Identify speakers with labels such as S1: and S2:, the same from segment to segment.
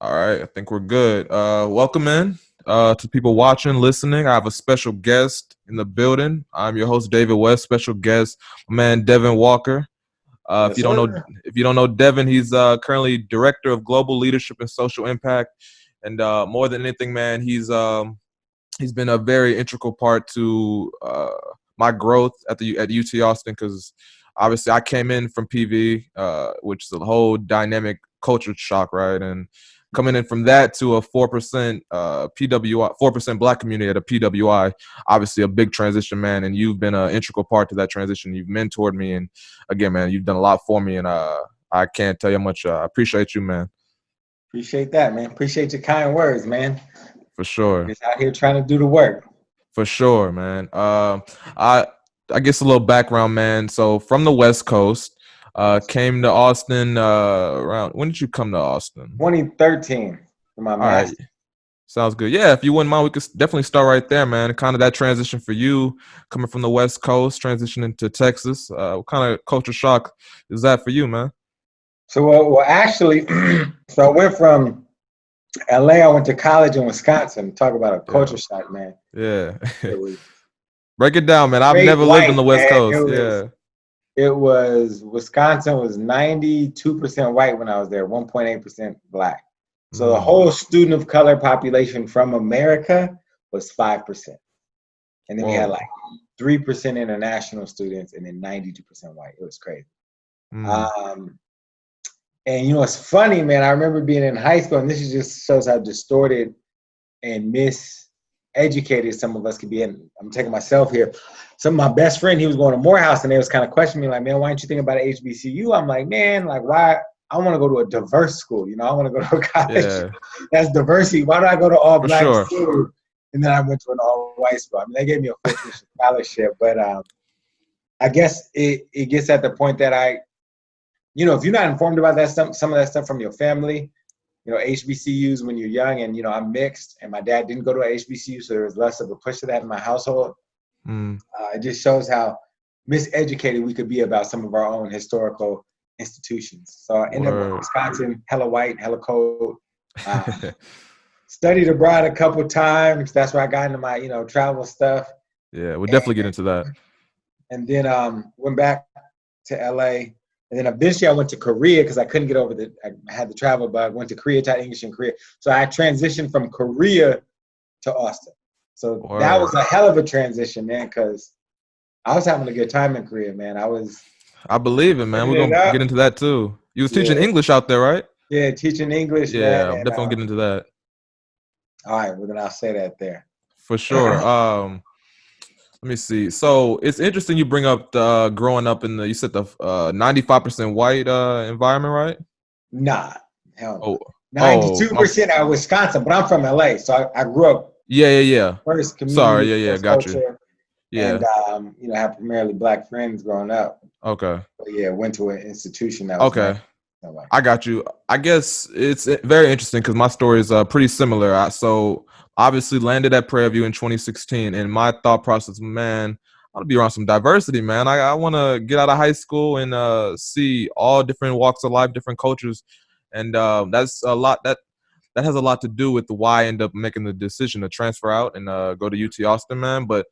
S1: All right, I think we're good. Welcome in to people watching, listening. I have a special guest in the building. I'm your host, David West. Special guest, my man Devin Walker. If
S2: Yes,
S1: you don't know,
S2: sir.
S1: if you don't know Devin, he's currently director of global leadership and social impact. And more than anything, man, he's been a very integral part to my growth at UT Austin because obviously I came in from PV, which is a whole dynamic culture shock, right? And coming in from that to a 4% PWI, 4% Black community at a PWI, obviously a big transition, man. And you've been an integral part to that transition. You've mentored me, and again, man, you've done a lot for me, and I can't tell you how much I appreciate you, man.
S2: Appreciate that, man. Appreciate your kind words, man.
S1: For sure.
S2: Just out here trying to do the work.
S1: For sure, man. I I guess a little background, man. So from the West Coast, came to Austin around. When did you come to Austin?
S2: 2013 for my
S1: All right,
S2: master.
S1: sounds good. Yeah, if you wouldn't mind, we could definitely start right there, man. Kind of that transition for you, coming from the West Coast, transitioning to Texas. What kind of culture shock is that for you, man?
S2: So, actually, so I went from LA. I went to college in Wisconsin. Talk about a
S1: Yeah,
S2: culture shock, man.
S1: yeah.
S2: It was
S1: Break it down, man. I've
S2: straight
S1: never lived on
S2: white,
S1: the West
S2: man. It
S1: Coast.
S2: was
S1: Yeah.
S2: it was Wisconsin was 92% white when I was there, 1.8% black. So the
S1: Mm.
S2: whole student of color population from America was 5%. And then we had
S1: Whoa.
S2: like 3% international students and then 92% white. It was crazy.
S1: Mm.
S2: Um, and it's funny, man. I remember being in high school, and this is just shows how distorted and miseducated some of us could be. And I'm taking myself here. Some of my best friend, he was going to Morehouse, and they was kind of questioning me, like, man, why don't you think about HBCU? I'm like, man, like, why? I want to go to a diverse school. I want to go to a college
S1: Yeah,
S2: that's diversity. Why do I go to all
S1: for
S2: black
S1: sure.
S2: school? And then I went to an all white school. I mean, they gave me a full tuition scholarship, but I guess it gets at the point that if you're not informed about that stuff, some of that stuff from your family, HBCUs when you're young, and I'm mixed, and my dad didn't go to a HBCU, so there was less of a push to that in my household.
S1: Mm.
S2: It just shows how miseducated we could be about some of our own historical institutions. So I ended up in
S1: Word.
S2: Wisconsin, hella white, hella cold. Studied abroad a couple times. That's where I got into my travel stuff,
S1: Yeah, we'll
S2: and
S1: definitely get into that.
S2: then went back to LA. And then eventually I went to Korea because I couldn't get over I had the travel bug. Went to Korea, taught English in Korea. So I transitioned from Korea to Austin. So that
S1: Word.
S2: was a hell of a transition, man, because I was having a good time in Korea, man. I was
S1: I believe it, man.
S2: living
S1: We're
S2: it
S1: gonna get
S2: up.
S1: into that too. You was teaching
S2: Yeah.
S1: English out there, right?
S2: Yeah, teaching English, man.
S1: Yeah, I'm
S2: And
S1: definitely gonna get into that
S2: all right, well then I'll say that there.
S1: for sure. Let me see. So it's interesting you bring up the growing up in the you said the 95% white environment, right?
S2: Nah, hell no.
S1: Oh, oh,
S2: Ninety-two percent out of Wisconsin, but I'm from LA, so I grew up
S1: yeah, yeah, yeah.
S2: first
S1: Sorry,
S2: community,
S1: yeah, yeah,
S2: first
S1: got you.
S2: culture, and
S1: Yeah,
S2: have primarily black friends growing up.
S1: okay,
S2: But yeah, went to an institution that was 90
S1: okay.
S2: white.
S1: I got you. I guess it's very interesting because my story is pretty similar. So obviously landed at Prairie View in 2016, and my thought process, man, I want to be around some diversity, man. I want to get out of high school and see all different walks of life, different cultures, and that's a lot. That has a lot to do with why I end up making the decision to transfer out and go to UT Austin, man. But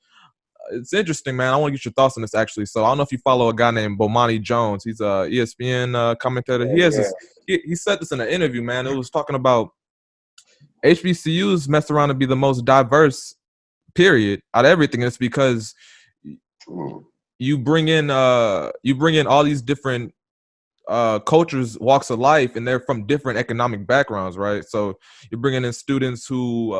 S1: it's interesting, man. I want to get your thoughts on this actually. So I don't know if you follow a guy named Bomani Jones. He's a ESPN commentator.
S2: Yeah,
S1: He has
S2: yeah.
S1: this. He said this in an interview, man. It was talking about HBCUs mess around to be the most diverse period out of everything. It's because you bring in all these different cultures, walks of life, and they're from different economic backgrounds, right? So you're bringing in students who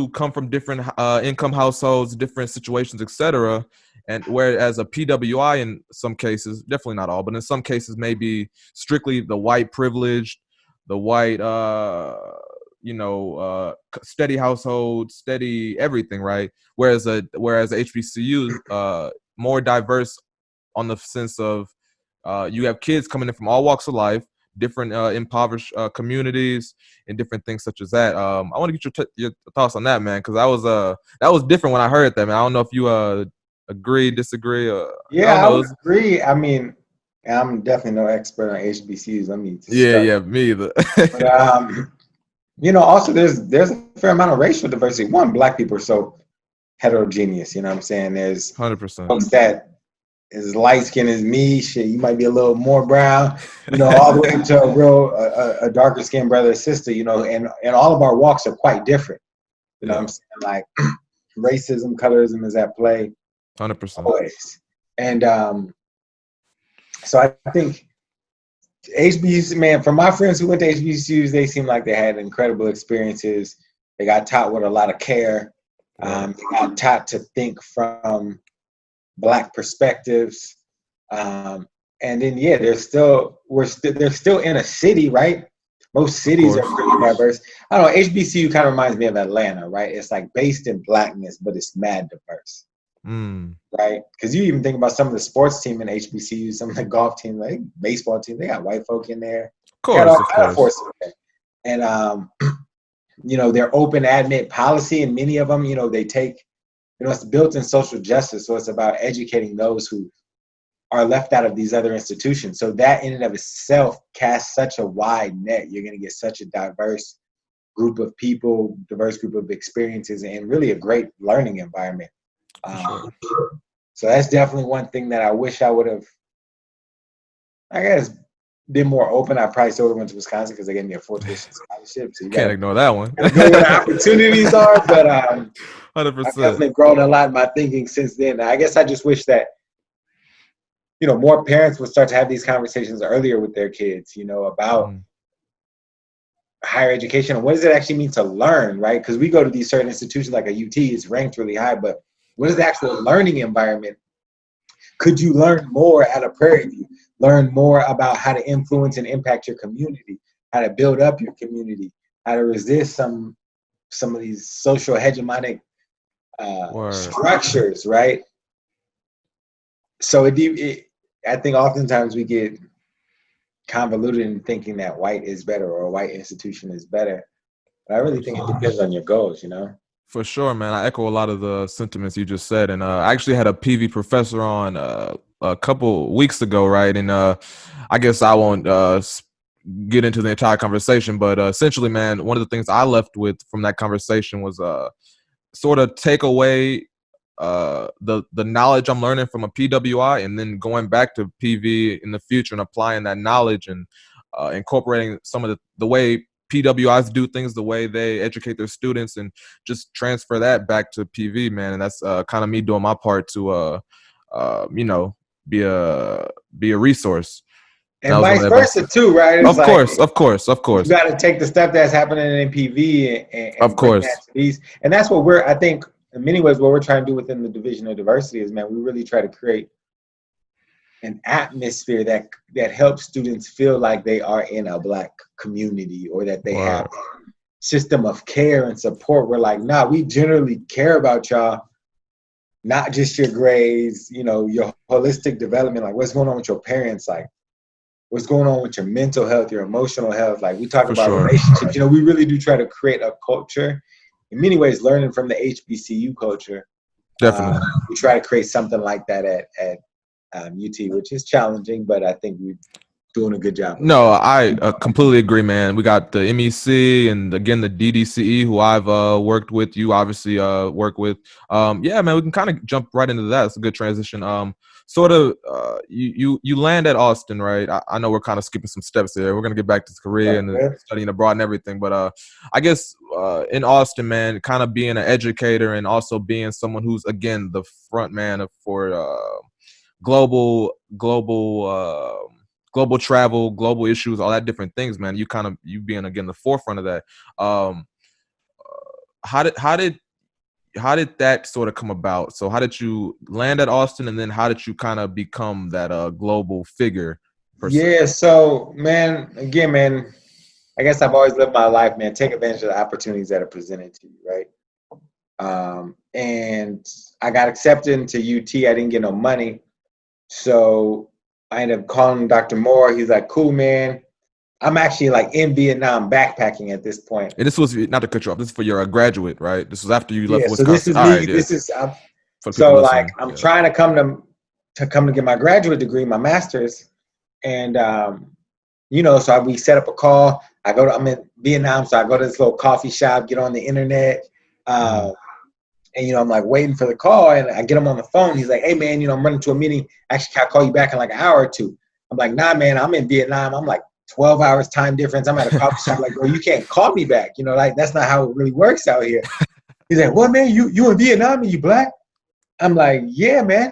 S1: come from different income households, different situations, etc. And whereas a PWI in some cases, definitely not all, but in some cases, maybe strictly the white privileged, the white, steady household, steady everything, right? Whereas HBCU, more diverse on the sense of you have kids coming in from all walks of life, different impoverished communities, and different things such as that. I want to get your thoughts on that, man, because that was different when I heard that, man. I don't know if you agree, disagree. I
S2: Yeah,
S1: don't
S2: I
S1: know.
S2: would agree. I mean, And I'm definitely no expert on HBCUs. Let me
S1: Yeah,
S2: start.
S1: yeah, me either.
S2: But also there's a fair amount of racial diversity. One, black people are so heterogeneous. You know what I'm saying? There's
S1: 100%.
S2: folks that is light skinned as me. Shit, you might be a little more brown. All the way up to a darker skinned brother or sister. And all of our walks are quite different. You know what I'm
S1: Yeah,
S2: saying? Like racism, colorism is at play
S1: 100%.
S2: always. And so I think HBCUs, man, from my friends who went to HBCUs, they seem like they had incredible experiences. They got taught with a lot of care.
S1: Word.
S2: They got taught to think from Black perspectives. And then, yeah, they're still in a city, right? Most
S1: Of
S2: cities are
S1: course.
S2: pretty diverse. I don't know. HBCU kind of reminds me of Atlanta, right? It's like based in Blackness, but it's mad diverse.
S1: Mm.
S2: Right? Because you even think about some of the sports team in HBCU, some of the golf team, like baseball team, they got white folk in there.
S1: Of
S2: They got all
S1: course, of
S2: kind of
S1: course.
S2: forces in there. And their open admit policy, and many of them, they take, it's built in social justice, so it's about educating those who are left out of these other institutions. So that in and of itself casts such a wide net. You're going to get such a diverse group of people, diverse group of experiences, and really a great learning environment.
S1: For sure.
S2: So that's definitely one thing that I wish I would have, I guess, been more open. I probably still would have went to Wisconsin because they gave me a full tuition scholarship. So you
S1: Can't
S2: gotta,
S1: ignore that one.
S2: gotta go where the opportunities are. But I've
S1: 100%.
S2: definitely grown a lot in my thinking since then. I guess I just wish that more parents would start to have these conversations earlier with their kids. About
S1: Mm.
S2: higher education and what does it actually mean to learn, right? Because we go to these certain institutions like a UT, it's ranked really high, but what is the actual learning environment? Could you learn more at a Prairie View? Learn more about how to influence and impact your community, how to build up your community, how to resist some of these social hegemonic
S1: Word.
S2: structures, right? So I think oftentimes we get convoluted in thinking that white is better or a white institution is better. But I
S1: Of
S2: really
S1: course.
S2: think it depends on your goals.
S1: For sure, man. I echo a lot of the sentiments you just said, and I actually had a PV professor on a couple weeks ago, right? And I guess I won't get into the entire conversation, but essentially, man, one of the things I left with from that conversation was sort of take away the knowledge I'm learning from a PWI, and then going back to PV in the future and applying that knowledge and incorporating some of the way PWIs do things, the way they educate their students, and just transfer that back to PV, man. And that's kind of me doing my part to you know, be a resource. And that
S2: And
S1: was one of
S2: vice
S1: the advice.
S2: versa too, right? It's
S1: Of
S2: like
S1: course, of course, of
S2: you
S1: course,
S2: got to take the stuff that's happening in PV and
S1: of
S2: bring that
S1: course,
S2: to these. And that's what I think, in many ways, what we're trying to do within the Division of Diversity is, man, we really try to create an atmosphere that helps students feel like they are in a Black community or that they have
S1: or
S2: a system of care and support. We're like, nah, we generally care about y'all, not just your grades, your holistic development, like what's going on with your parents, like what's going on with your mental health, your emotional health. Like we talk
S1: for
S2: about
S1: sure,
S2: relationships, we really do try to create a culture. In many ways, learning from the HBCU culture,
S1: definitely.
S2: we try to create something like that at UT, which is challenging, but I think we're doing a good job of
S1: No,
S2: that.
S1: I completely agree, man. We got the MEC and again the DDCE, who I've worked with. You obviously work with. Yeah, man, we can kind of jump right into that. It's a good transition. Sort of, you land at Austin, right? I know we're kind of skipping some steps there. We're gonna get back to Korea and studying abroad and everything, but I guess in Austin, man, kind of being an educator and also being someone who's again the front man for global travel, global issues, all that different things, man. You being again the forefront of that. Um, how did that sort of come about? So how did you land at Austin, and then how did you kind of become that global figure per se?
S2: Yeah, so man, again, man, I guess I've always lived my life, man. Take advantage of the opportunities that are presented to you, right? And I got accepted into UT. I didn't get no money. So I ended up calling Dr. Moore. He's like, cool, man. I'm actually like in Vietnam backpacking at this point.
S1: And this was not to cut you off. This is for your graduate, right? This was after you left
S2: Yeah, so this
S1: Wisconsin.
S2: is
S1: All
S2: me.
S1: right, yeah.
S2: This is
S1: For the people
S2: so like
S1: listening,
S2: I'm
S1: yeah.
S2: trying to come to get my graduate degree, my master's, And so we set up a call. I'm in Vietnam, so I go to this little coffee shop, get on the internet, and I'm like waiting for the call, and I get him on the phone. He's like, "Hey man, I'm running to a meeting. Actually, can I call you back in like an hour or two?" I'm like, "Nah, man, I'm in Vietnam. I'm like 12 hours time difference. I'm at a coffee shop. Like, bro, you can't call me back. Like that's not how it really works out here." He's like, "What, man? You in Vietnam and you black?" I'm like, "Yeah, man."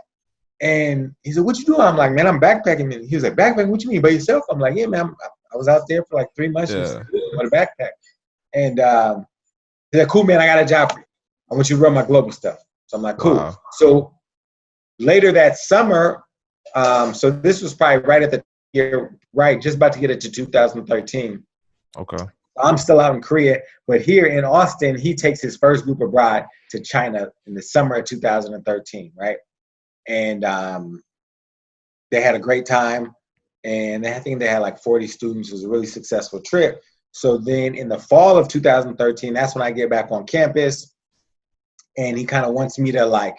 S2: And he said, "What you doing?" I'm like, "Man, I'm backpacking." He was like, "Backpacking? What you mean, by yourself?" I'm like, "Yeah, man, I was out there for like 3 months just
S1: Yeah.
S2: on a backpack." And he's like, "Cool, man, I got a job for you. I want you to run my global stuff." So I'm like, "Cool."
S1: Wow.
S2: So later that summer, so this was probably right at the year, right, just about to get it to 2013.
S1: Okay.
S2: I'm still out in Korea, but here in Austin, he takes his first group abroad to China in the summer of 2013, right? And they had a great time, and I think they had like 40 students. It was a really successful trip. So then in the fall of 2013, that's when I get back on campus, and he kind of wants me to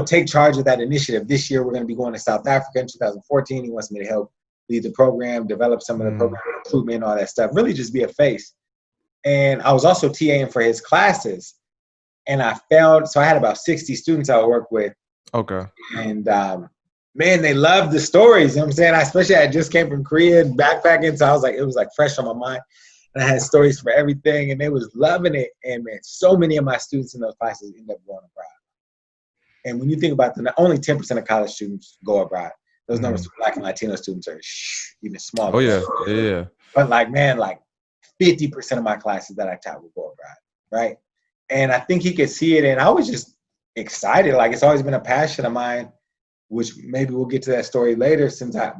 S2: take charge of that initiative. This year we're going to be going to South Africa in 2014. He wants me to help lead the program, develop some of the program improvement, all that stuff, really just be a face. And I was also TAing for his classes. And so I had about 60 students I would work with.
S1: Okay.
S2: And man, they loved the stories. You know what I'm saying? Especially I just came from Korea backpacking. So it was like fresh on my mind. And I had stories for everything, and they was loving it. And man, so many of my students in those classes end up going abroad. And when you think about only 10% of college students go abroad. Those numbers for Black and Latino students are even
S1: Oh
S2: smaller.
S1: yeah. Yeah.
S2: But man, 50% of my classes that I taught will go abroad, right? And I think he could see it, and I was just excited. Like it's always been a passion of mine, which maybe we'll get to that story later. Since I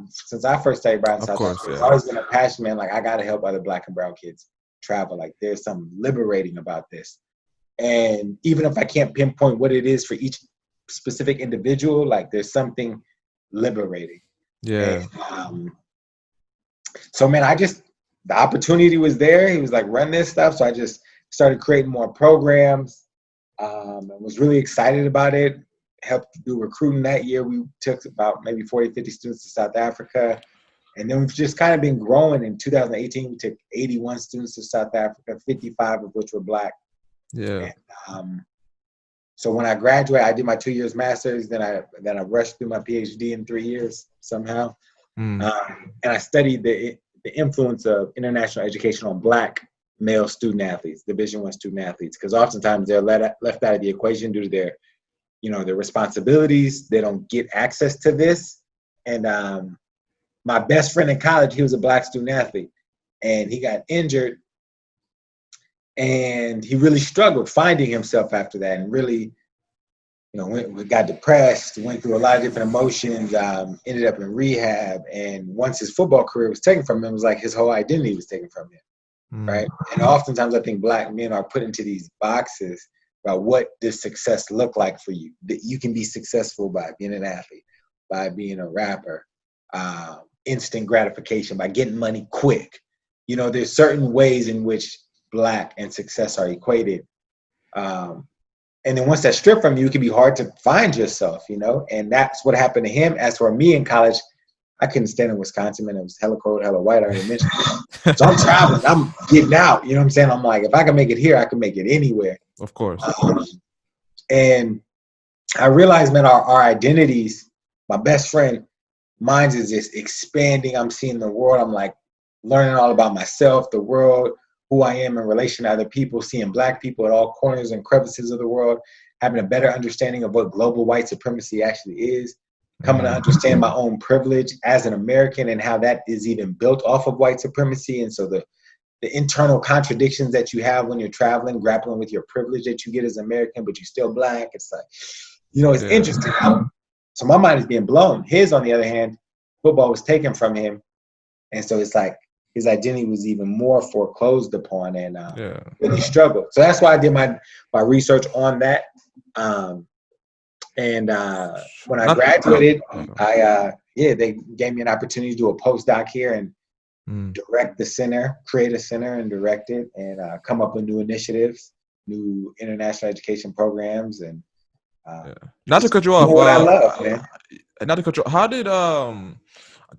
S2: first studied abroad in
S1: Of
S2: South
S1: course.
S2: Africa, it's
S1: Yeah.
S2: always been a passion, man. Like I got to help other Black and brown kids travel. Like there's something liberating about this. And even if I can't pinpoint what it is for each specific individual, like there's something liberating. And
S1: Yeah.
S2: so, man, the opportunity was there. He was like, run this stuff. So I just started creating more programs. And was really excited about it. Helped do recruiting that year. We took about maybe 40, 50 students to South Africa. And then we've just kind of been growing. In 2018, we took 81 students to South Africa, 55 of which were Black.
S1: Yeah.
S2: And, so when I graduated, I did my 2 years master's. Then I rushed through my PhD in 3 years somehow. And I studied the influence of international education on Black male student athletes, Division I student athletes, because oftentimes they're left out of the equation due to their responsibilities. They don't get access to this. And my best friend in college, he was a Black student athlete, and he got injured, and he really struggled finding himself after that, and really, got depressed, went through a lot of different emotions, ended up in rehab. And once his football career was taken from him, it was like his whole identity was taken from him, right? And oftentimes I think Black men are put into these boxes about what does success look like for you. That you can be successful by being an athlete, by being a rapper, instant gratification, by getting money quick. There's certain ways in which Black and success are equated. And then once that's stripped from you, it can be hard to find yourself, and that's what happened to him. As for me in college, I couldn't stand in Wisconsin, man. It was hella cold, hella white. I already mentioned it. So I'm traveling, I'm getting out, you know what I'm saying? I'm like, if I can make it here, I can make it anywhere.
S1: Of course.
S2: And I realized, man, our identities, my best friend, mine is just expanding. I'm seeing the world. I'm like learning all about myself, the world, who I am in relation to other people, seeing Black people at all corners and crevices of the world, having a better understanding of what global white supremacy actually is, coming to understand my own privilege as an American and how that is even built off of white supremacy. And so the internal contradictions that you have when you're traveling, grappling with your privilege that you get as American, but you're still Black. It's like, it's interesting. So my mind is being blown. His, on the other hand, football was taken from him. And so it's like his identity was even more foreclosed upon, and really struggled. So that's why I did my research on that. And when I graduated, they gave me an opportunity to do a postdoc here and direct the center, create a center and direct it, and come up with new initiatives, new international education programs, and
S1: not to cut you off.
S2: what I love, man.
S1: Not to cut you. How did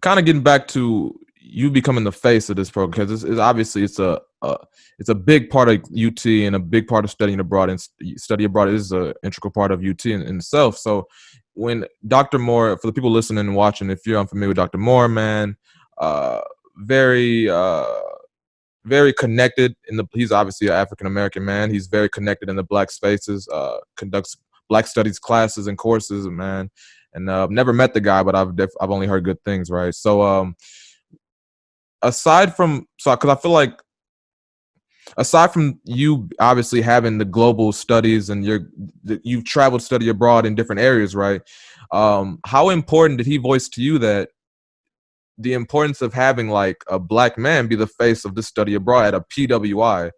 S1: kind of getting back to you becoming the face of this program, because it's obviously it's a big part of UT and a big part of studying abroad, and study abroad is an integral part of UT in itself. So when Dr. Moore, for the people listening and watching, if you're unfamiliar with Dr. Moore, man, uh, very very connected he's obviously an African American man. He's very connected in the Black spaces, conducts Black studies classes and courses, man. And I've never met the guy, but I've only heard good things, right? So aside from because I feel like aside from you obviously having the global studies and you've traveled to study abroad in different areas, right? How important did he voice to you that the importance of having like a Black man be the face of this study abroad at a PWI?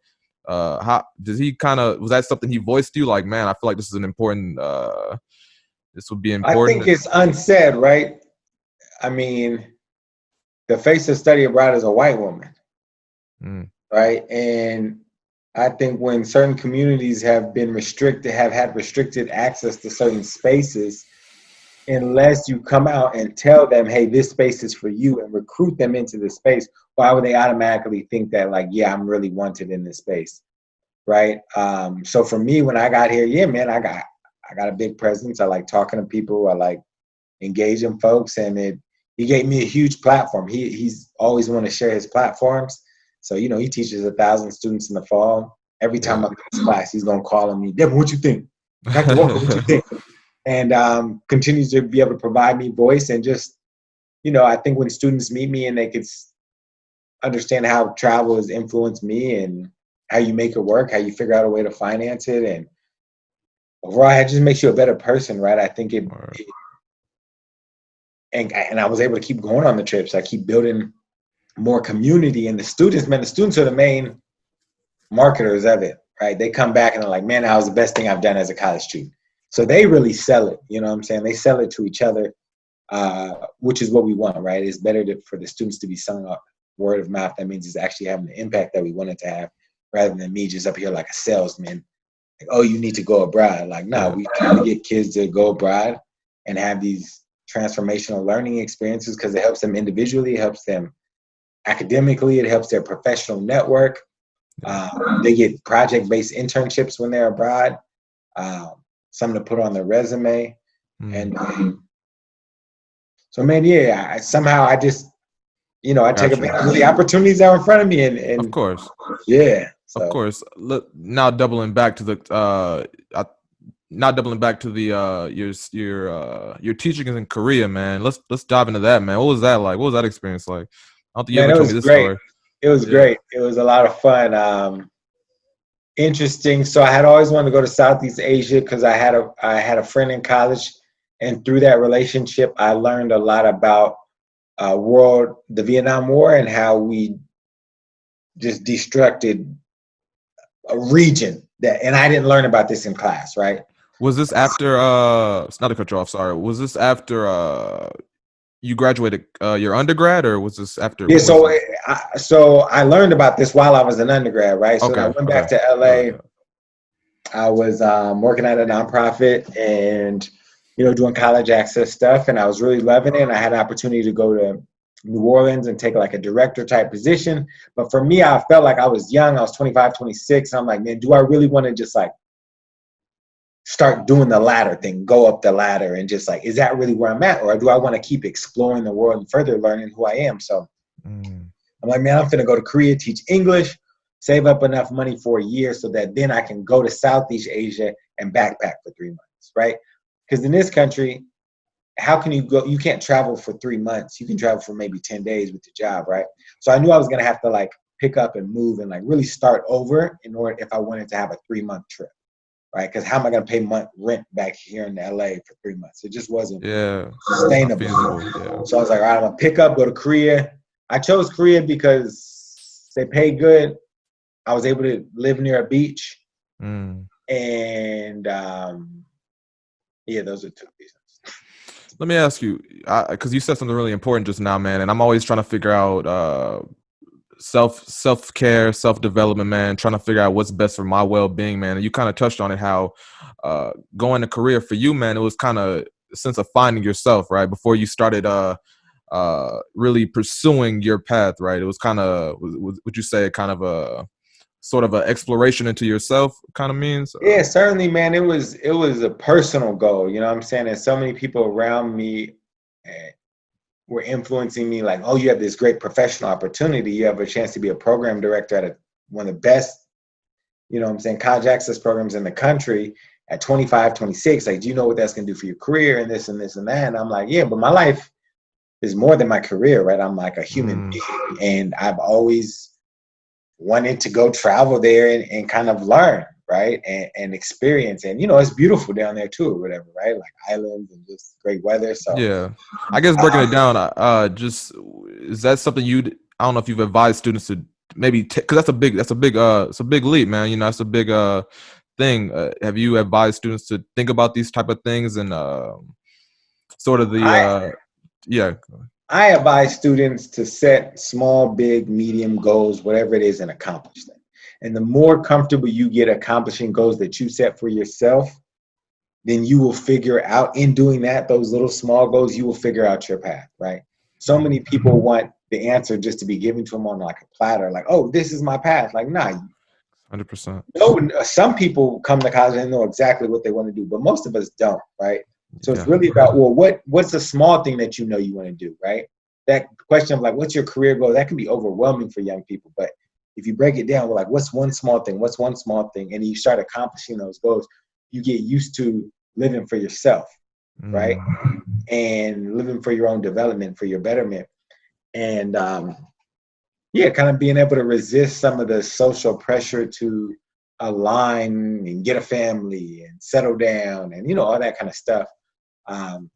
S1: How did he was that something he voiced to you? Like, man, I feel like this is an important. This would be
S2: I think
S1: important.
S2: it's unsaid, right? I mean, the face of study abroad is a white woman, right? And I think when certain communities have had restricted access to certain spaces, unless you come out and tell them, hey, this space is for you, and recruit them into the space, why would they automatically think that, like, yeah, I'm really wanted in this space, right? So for me, when I got here, yeah, man, I got a big presence. I like talking to people. I like engaging folks, and he gave me a huge platform. He's always want to share his platforms. So, you know, he teaches 1,000 students in the fall. Every time I go to class, he's going to call on me, Devin, what you think? Dr. Walker, what you think? And continues to be able to provide me voice. And just, you know, I think when students meet me and they could understand how travel has influenced me and how you make it work, how you figure out a way to finance it, and overall, it just makes you a better person, right? I think and I was able to keep going on the trips. I keep building more community, and the students are the main marketers of it, right? They come back and they're like, man, that was the best thing I've done as a college student. So they really sell it, you know what I'm saying? They sell it to each other, which is what we want, right? It's better for the students to be selling off word of mouth. That means it's actually having the impact that we want it to have, rather than me just up here like a salesman. Like, oh, you need to go abroad. Like, no, we try to get kids to go abroad and have these transformational learning experiences, because it helps them individually, it helps them academically, it helps their professional network. They get project-based internships when they're abroad, something to put on their resume. And so, man, yeah, somehow I just, you know, I take advantage of the opportunities that are in front of me. And
S1: of course.
S2: Yeah. So.
S1: Of course. Now doubling back to the your teaching in Korea, man. Let's dive into that, man. What was that like? What was that experience like? I don't think you ever told me this story.
S2: It was great. It was a lot of fun. Interesting. So I had always wanted to go to Southeast Asia because I had a friend in college, and through that relationship, I learned a lot about the Vietnam War, and how we just destructed a region and I didn't learn about this in class, right?
S1: Was this after it's not to cut you off, sorry. Was this after you graduated your undergrad, or was this after?
S2: Yeah, so I learned about this while I was an undergrad, right? So I went back to LA. I was working at a nonprofit and, you know, doing college access stuff, and I was really loving it. And I had an opportunity to go to New Orleans and take like a director type position. But for me, I felt like I was young. I was 25, 26. I'm like, man, do I really want to just like start doing the ladder thing, go up the ladder, and just like, is that really where I'm at? Or do I want to keep exploring the world and further learning who I am? So I'm like, man, I'm finna go to Korea, teach English, save up enough money for a year so that then I can go to Southeast Asia and backpack for 3 months, right? Because in this country, how can you go? You can't travel for 3 months. You can travel for maybe 10 days with your job, right? So I knew I was gonna have to like pick up and move and like really start over in order if I wanted to have a 3-month trip, right? Because how am I gonna pay rent back here in LA for 3 months? It just wasn't sustainable. So I was like, all right, I'm gonna pick up, go to Korea. I chose Korea because they pay good. I was able to live near a beach, and yeah, those are 2 reasons.
S1: Let me ask you, because you said something really important just now, man, and I'm always trying to figure out self-care, self-development, man, trying to figure out what's best for my well-being, man. And you kind of touched on it, how going to Korea for you, man, it was kind of a sense of finding yourself, right? Before you started really pursuing your path, right? It was kind of, would you say, kind of a sort of an exploration into yourself kind of means?
S2: Yeah, certainly, man. It was a personal goal. You know what I'm saying? And so many people around me were influencing me, like, oh, you have this great professional opportunity. You have a chance to be a program director at one of the best, you know what I'm saying, college access programs in the country at 25, 26. Like, do you know what that's going to do for your career and this and this and that? And I'm like, yeah, but my life is more than my career, right? I'm like a human being, and I've always wanted to go travel there and kind of learn, right? And experience. And, you know, it's beautiful down there too, or whatever, right? Like islands and just great weather. So,
S1: Yeah, I guess breaking it down, just is that something I don't know if you've advised students to maybe because it's a big leap, man. You know, that's a big thing. Have you advised students to think about these type of things and sort of the
S2: I,
S1: yeah,
S2: I advise students to set small, big, medium goals, whatever it is, and accomplish them. And the more comfortable you get accomplishing goals that you set for yourself, then you will figure out in doing that, those little small goals, you will figure out your path, right? So many people want the answer just to be given to them on like a platter, like, oh, this is my path. Like, nah,
S1: 100%.
S2: no, some people come to college and know exactly what they want to do, but most of us don't, right? So it's
S1: Yeah.
S2: really about, well, what's the small thing that you know you want to do, right? That question of like, what's your career goal? That can be overwhelming for young people. But if you break it down, we're like, what's one small thing? What's one small thing? And you start accomplishing those goals, you get used to living for yourself, right? And living for your own development, for your betterment. And yeah, kind of being able to resist some of the social pressure to align and get a family and settle down and, you know, all that kind of stuff. Um,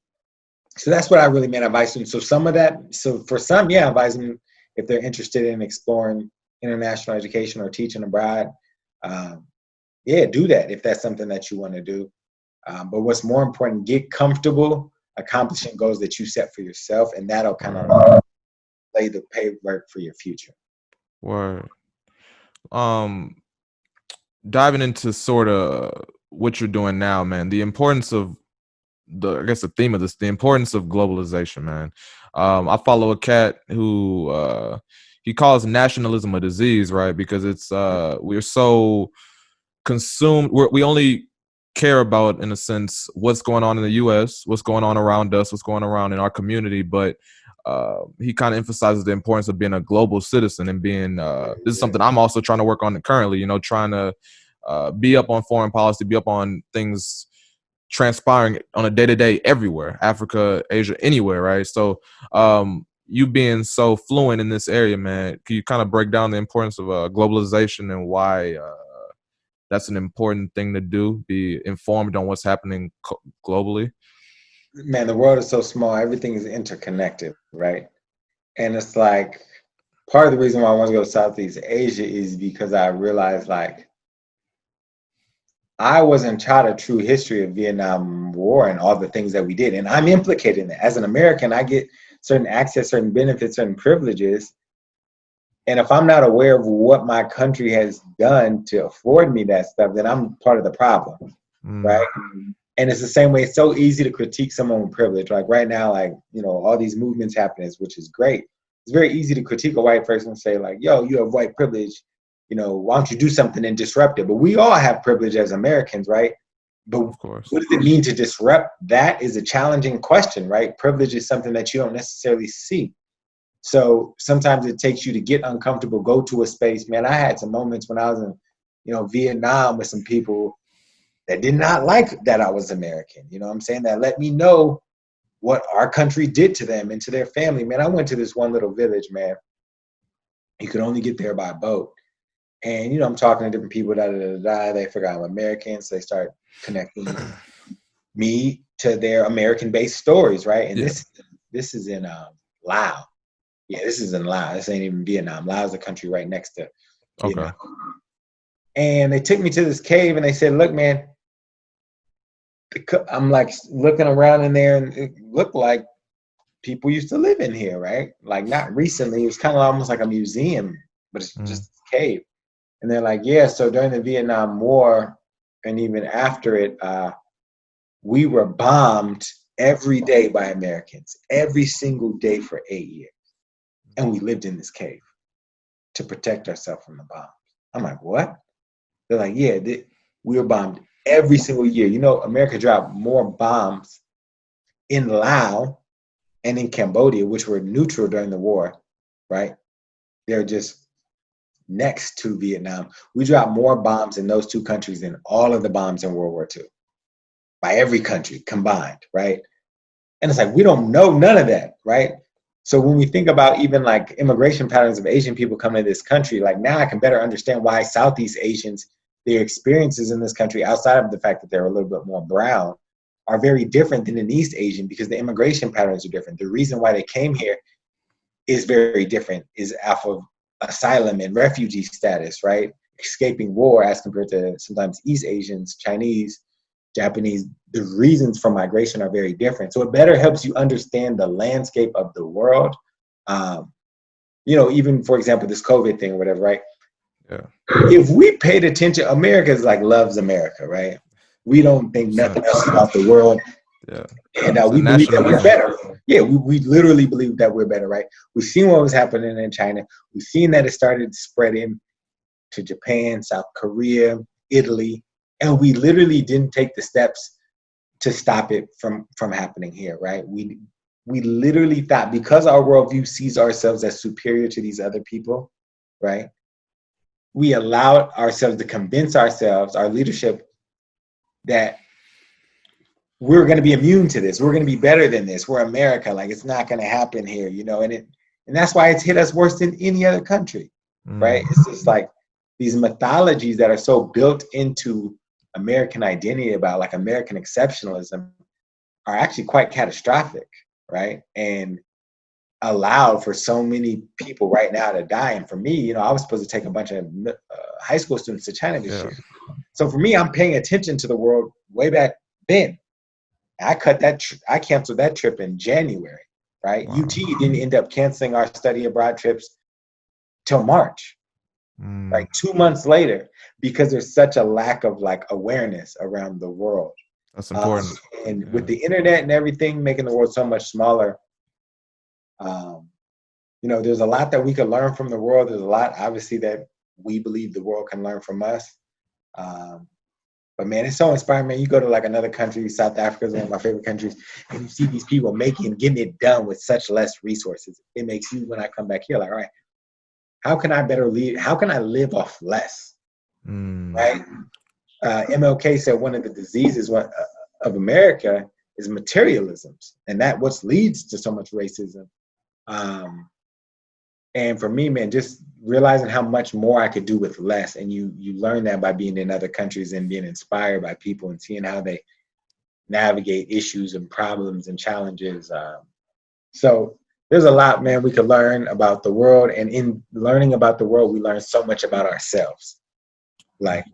S2: so that's what I really meant advice them. So some of that, so for some, yeah, advise them if they're interested in exploring international education or teaching abroad. Um, yeah, do that if that's something that you want to do. But what's more important, get comfortable accomplishing goals that you set for yourself, and that'll kind of lay the paperwork for your future.
S1: Word. Um, Diving into sort of what you're doing now, man. The importance of I guess the theme of this, the importance of globalization, man. I follow a cat who he calls nationalism a disease, right? Because it's we're so consumed. We only care about, in a sense, what's going on in the U.S., what's going on around us, what's going around in our community. But he kind of emphasizes the importance of being a global citizen and being. This is something I'm also trying to work on currently. You know, trying to be up on foreign policy, be up on things transpiring on a day-to-day everywhere, Africa, Asia, anywhere, right? So you being so fluent in this area, man, can you kind of break down the importance of globalization and why that's an important thing to do, be informed on what's happening globally?
S2: Man, the world is so small, everything is interconnected, right? And it's like part of the reason why I want to go to Southeast Asia is because I realized like I wasn't taught a true history of Vietnam War and all the things that we did. And I'm implicated in it. As an American, I get certain access, certain benefits, certain privileges. And if I'm not aware of what my country has done to afford me that stuff, then I'm part of the problem, right? And it's the same way. It's so easy to critique someone with privilege. Like right now, like, you know, all these movements happening, which is great. It's very easy to critique a white person and say like, yo, you have white privilege. You know, why don't you do something and disrupt it? But we all have privilege as Americans, right? But
S1: Of course.
S2: what does it mean to disrupt? That is a challenging question, right? Privilege is something that you don't necessarily see. So sometimes it takes you to get uncomfortable, go to a space. Man, I had some moments when I was in, you know, Vietnam with some people that did not like that I was American. You know what I'm saying? That let me know what our country did to them and to their family. Man, I went to this one little village, man. You could only get there by boat. And, you know, I'm talking to different people, da, da, da, da. They forgot I'm American. So they start connecting me to their American-based stories, right? And
S1: Yeah.
S2: this is in Laos. Yeah, this is in Laos. This ain't even Vietnam. Laos is a country right next to
S1: Okay.
S2: Vietnam. And they took me to this cave and they said, look, man, I'm like looking around in there and it looked like people used to live in here, right? Like not recently. It was kind of almost like a museum, but it's just a cave. And they're like, yeah, so during the Vietnam War and even after it, we were bombed every day by Americans, every single day for 8 years. And we lived in this cave to protect ourselves from the bombs. I'm like, what? They're like, yeah, we were bombed every single year. You know, America dropped more bombs in Laos and in Cambodia, which were neutral during the war, right? They're just next to Vietnam. We dropped more bombs in those two countries than all of the bombs in World War II by every country combined, right? And it's like, we don't know none of that, right? So when we think about even like immigration patterns of Asian people coming to this country, like now I can better understand why Southeast Asians, their experiences in this country, outside of the fact that they're a little bit more brown, are very different than an East Asian because the immigration patterns are different. The reason why they came here is very different, is off of asylum and refugee status, right? Escaping war as compared to sometimes East Asians, Chinese, Japanese. The reasons for migration are very different. So it better helps you understand the landscape of the world. You know, even for example, this COVID thing or whatever, right?
S1: Yeah.
S2: If we paid attention, America's like loves America, right? We don't think nothing else about the world.
S1: Yeah.
S2: And
S1: It's a
S2: we believe that we're
S1: nationalism.
S2: better. Yeah, we literally believe that we're better, right? We've seen what was happening in China. We've seen that it started spreading to Japan, South Korea, Italy, and we literally didn't take the steps to stop it from happening here, right? We literally thought, because our worldview sees ourselves as superior to these other people, right? We allowed ourselves to convince ourselves, our leadership, that we're going to be immune to this. We're going to be better than this. We're America. Like, it's not going to happen here, you know? And that's why it's hit us worse than any other country, right? It's just like these mythologies that are so built into American identity about like American exceptionalism are actually quite catastrophic, right? And allowed for so many people right now to die. And for me, you know, I was supposed to take a bunch of high school students to China this year. So for me, I'm paying attention to the world way back then. I canceled that trip in January, right? Wow. UT didn't end up canceling our study abroad trips till March, like 2 months later, because there's such a lack of like awareness around the world.
S1: That's important.
S2: And with the internet and everything making the world so much smaller, you know, there's a lot that we can learn from the world. There's a lot, obviously, that we believe the world can learn from us. But man, it's so inspiring, man. You go to like another country, South Africa is one of my favorite countries, and you see these people getting it done with such less resources. It makes you, when I come back here, like, all right, how can I better lead? How can I live off less? Right? MLK said one of the diseases of America is materialism, and that what leads to so much racism. And for me, man, just realizing how much more I could do with less. And you learn that by being in other countries and being inspired by people and seeing how they navigate issues and problems and challenges. So there's a lot, man, we could learn about the world. And in learning about the world, we learn so much about ourselves. Like,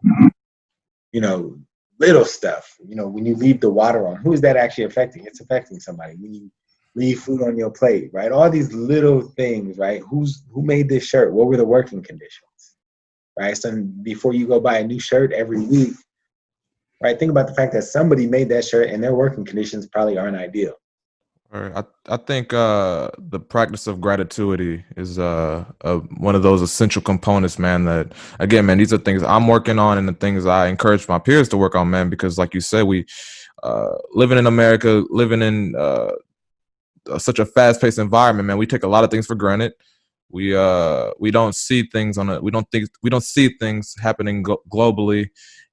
S2: you know, little stuff. You know, when you leave the water on, who is that actually affecting? It's affecting somebody. When you leave food on your plate, right? All these little things, right? Who made this shirt? What were the working conditions, right? So before you go buy a new shirt every week, right? Think about the fact that somebody made that shirt and their working conditions probably aren't ideal.
S1: I think the practice of gratitude is one of those essential components, man. That again, man, these are things I'm working on and the things I encourage my peers to work on, man. Because like you said, we living in America, living in such a fast-paced environment, man. We take a lot of things for granted. We don't see things we don't see things happening globally,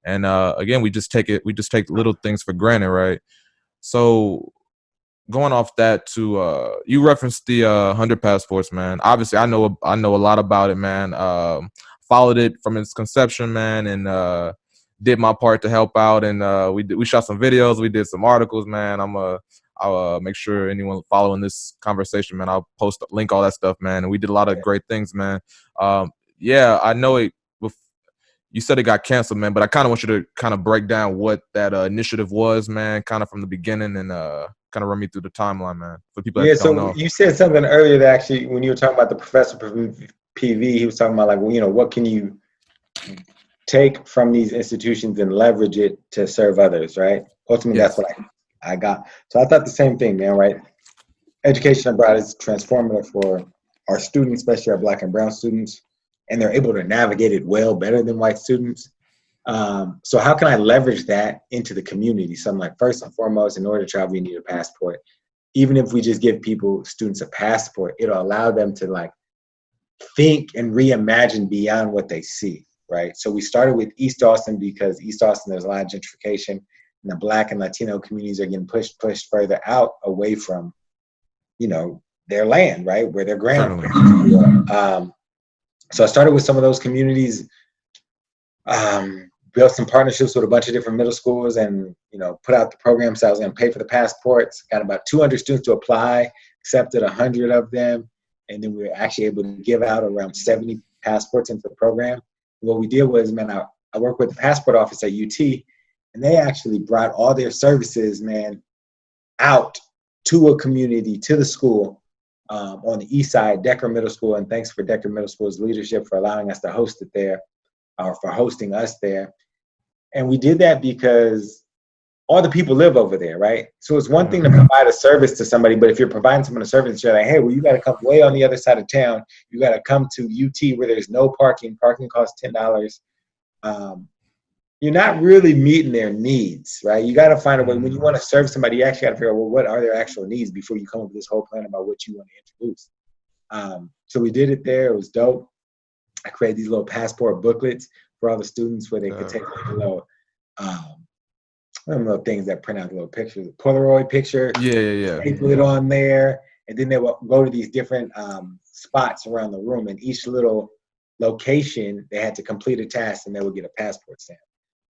S1: and again, we just take little things for granted, right? So going off that to you referenced the 100 passports, man. Obviously, I know a lot about it, man. Followed it from its conception, man, and did my part to help out. And we shot some videos, we did some articles, man. I'll make sure anyone following this conversation, man, I'll link all that stuff, man. And we did a lot of great things, man. Yeah, I know it. You said it got canceled, man, but I kind of want you to kind of break down what that initiative was, man, kind of from the beginning, and kind of run me through the timeline, man, for people that don't know.
S2: Yeah, so you said something earlier that actually, when you were talking about the professor from PV, he was talking about like, well, you know, what can you take from these institutions and leverage it to serve others, right? Ultimately,
S1: Yes.
S2: That's what So I thought the same thing, man, right? Education abroad is transformative for our students, especially our Black and brown students, and they're able to navigate it well, better than white students. So how can I leverage that into the community? So I'm like, first and foremost, in order to travel, you need a passport. Even if we just give students a passport, it'll allow them to like think and reimagine beyond what they see, right? So we started with East Austin because East Austin, there's a lot of gentrification, and the Black and Latino communities are getting pushed further out away from, their land, right, where their
S1: Certainly.
S2: grandparents grew up. So I started with some of those communities, built some partnerships with a bunch of different middle schools, and put out the program. So I was going to pay for the passports. Got about 200 students to apply, accepted 100 of them, and then we were actually able to give out around 70 passports into the program. What we did was, man, I worked with the passport office at UT, and they actually brought all their services, man, out to a community, to the school, on the east side, Decker Middle School. And thanks for Decker Middle School's leadership for allowing us to host it there, or for hosting us there. And we did that because all the people live over there, right? So it's one thing to provide a service to somebody, but if you're providing someone a service, you're like, hey, well, you got to come way on the other side of town. You got to come to UT where there's no parking. Parking costs $10. You're not really meeting their needs, right? You got to find a way. When you want to serve somebody, you actually got to figure out, well, what are their actual needs before you come up with this whole plan about what you want to introduce. So we did it there. It was dope. I created these little passport booklets for all the students where they could take like a little, little things that print out little pictures, a Polaroid picture,
S1: Yeah.
S2: staple it on there, and then they will go to these different spots around the room. And each little location, they had to complete a task, and they would get a passport stamp.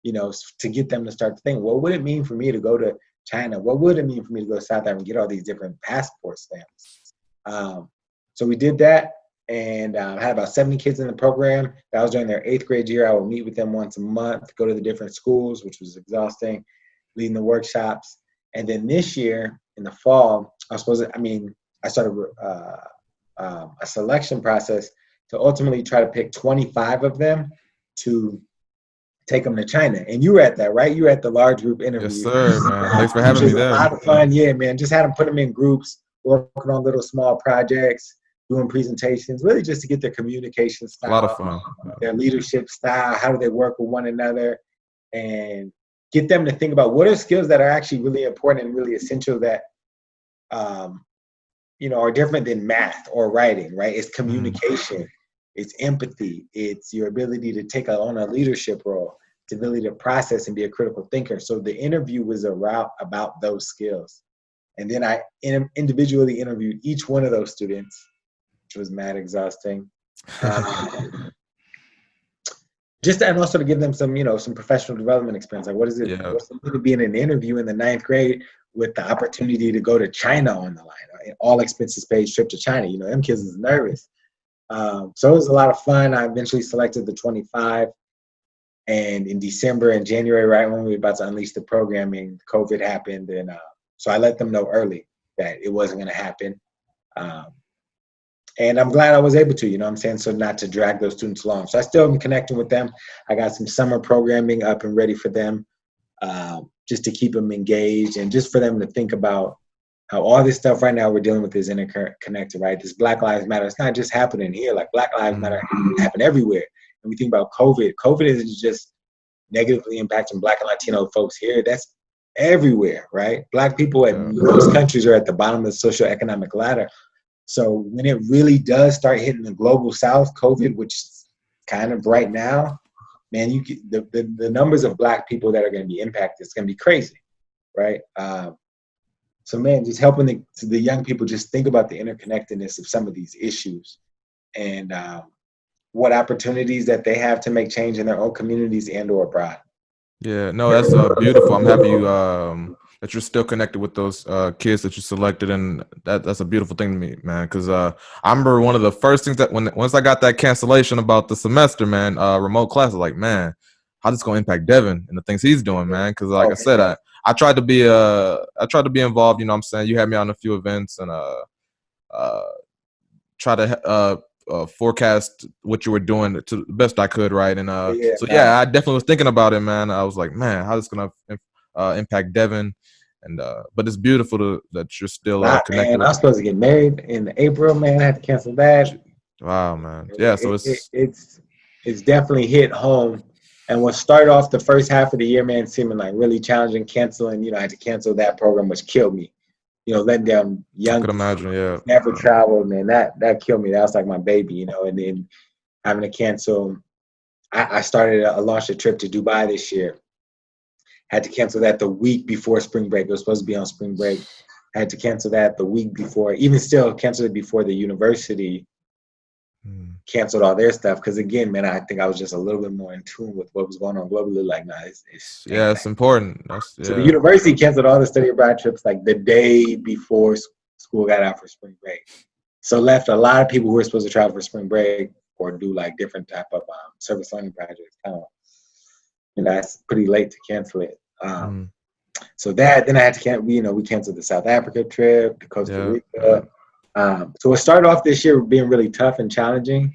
S2: To get them to start to think, what would it mean for me to go to China? What would it mean for me to go to South Africa and get all these different passport stamps? So we did that, and had about 70 kids in the program. That was during their 8th grade year. I would meet with them once a month, go to the different schools, which was exhausting, leading the workshops. And then this year in the fall, I started a selection process to ultimately try to pick 25 of them to take them to China. And you were at that, right? You were at the large group interview.
S1: Yes, sir, man. Thanks for having me there.
S2: A lot of fun. Yeah, man. Just had them put them in groups, working on little small projects, doing presentations, really just to get their communication style,
S1: a lot of fun,
S2: their leadership style, how do they work with one another, and get them to think about what are skills that are actually really important and really essential that, are different than math or writing, right? It's communication, it's empathy, it's your ability to take on a leadership role, it's ability to process and be a critical thinker. So the interview was about those skills. And then I individually interviewed each one of those students, which was mad exhausting. And also to give them some, some professional development experience. Like, what is it?
S1: Yeah.
S2: What's it to be in an interview in the 9th grade with the opportunity to go to China on the line, right? All expenses paid trip to China. Them kids is nervous. So it was a lot of fun. I eventually selected the 25. And in December and January, right when we were about to unleash the programming, COVID happened. And so I let them know early that it wasn't going to happen. And I'm glad I was able to, so not to drag those students along. So I still am connecting with them. I got some summer programming up and ready for them, just to keep them engaged and just for them to think about how all this stuff right now we're dealing with is interconnected, right? This Black Lives Matter, it's not just happening here. Like, Black Lives Matter happen everywhere. And we think about COVID. COVID isn't just negatively impacting Black and Latino folks here. That's everywhere, right? Black people in most countries are at the bottom of the socioeconomic ladder. So when it really does start hitting the global South, COVID, which is kind of right now, man, the numbers of Black people that are going to be impacted, it's going to be crazy, right? So, man, just helping the young people just think about the interconnectedness of some of these issues and what opportunities that they have to make change in their own communities and or abroad.
S1: Yeah, no, that's beautiful. I'm happy that you're still connected with those kids that you selected, and that's a beautiful thing to me, man. Because I remember one of the first things that once I got that cancellation about the semester, man, remote class, I was like, man, how this gonna impact Devin and the things he's doing, man? Because like I said, I tried to be involved. You know what I'm saying? You had me on a few events and try to forecast what you were doing to the best I could, right? And I definitely was thinking about it, man. I was like, man, how this gonna impact Devin? And but it's beautiful that you're still
S2: Nah,
S1: connected
S2: man, I
S1: with.
S2: was supposed to get married in April, man. I had to cancel that.
S1: Wow, man. Yeah, so
S2: It's definitely hit home. And what started off the first half of the year, man, seeming like really challenging, canceling. I had to cancel that program, which killed me. Letting down
S1: I
S2: young
S1: could
S2: people
S1: imagine. Yeah.
S2: who've never traveled, man. That killed me. That was like my baby. And then having to cancel. I started launched a trip to Dubai this year. Had to cancel that the week before spring break. It was supposed to be on spring break. Had to cancel that the week before. Even still, canceled it before the university canceled all their stuff. Because again, man, I think I was just a little bit more in tune with what was going on globally. Like, nah, it's ain't
S1: Yeah, it's important. That's
S2: So the
S1: yeah.
S2: university canceled all the study abroad trips like the day before school got out for spring break. So left a lot of people who were supposed to travel for spring break or do like different type of service learning projects. Kind of, it's pretty late to cancel it.
S1: Mm,
S2: So then I had to cancel. We canceled the South Africa trip, to Costa
S1: yeah. Yeah.
S2: Rica. So it started off this year being really tough and challenging.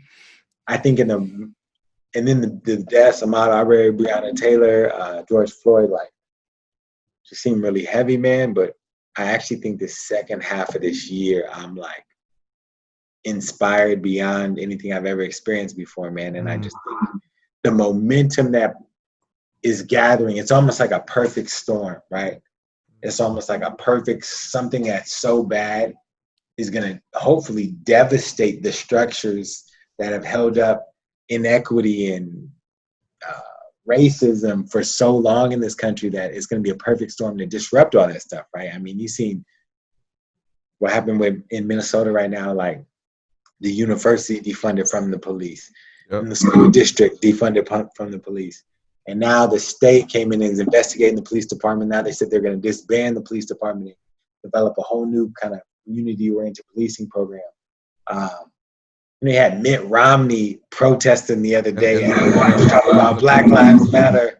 S2: I think and then the deaths, Ahmaud Arbery, Breonna Taylor, George Floyd, like just seemed really heavy, man. But I actually think the second half of this year, I'm like inspired beyond anything I've ever experienced before, man. And I just think the momentum that is gathering, it's almost like a perfect storm, right? It's almost like a perfect something that's so bad is going to hopefully devastate the structures that have held up inequity and racism for so long in this country that it's going to be a perfect storm to disrupt all that stuff, right? I mean, you've seen what happened in Minnesota right now, like the university defunded from the police,
S1: Yep.
S2: and the school district defunded from the police. And now the state came in and is investigating the police department. Now they said they're going to disband the police department and develop a whole new kind of community-oriented policing program. And they had Mitt Romney protesting the other day and wanted to talk about Black Lives Matter.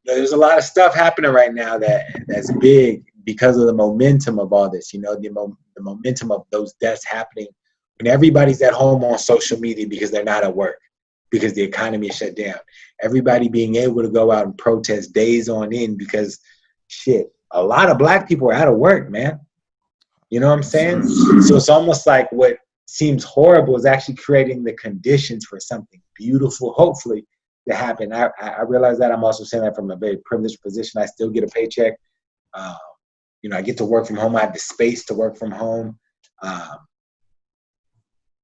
S2: There's a lot of stuff happening right now that's big because of the momentum of all this. The momentum of those deaths happening when everybody's at home on social media because they're not at work, because the economy is shut down. Everybody being able to go out and protest days on end because, a lot of Black people are out of work, man. You know what I'm saying? So it's almost like what seems horrible is actually creating the conditions for something beautiful, hopefully, to happen. I realize that I'm also saying that from a very privileged position. I still get a paycheck. I get to work from home. I have the space to work from home.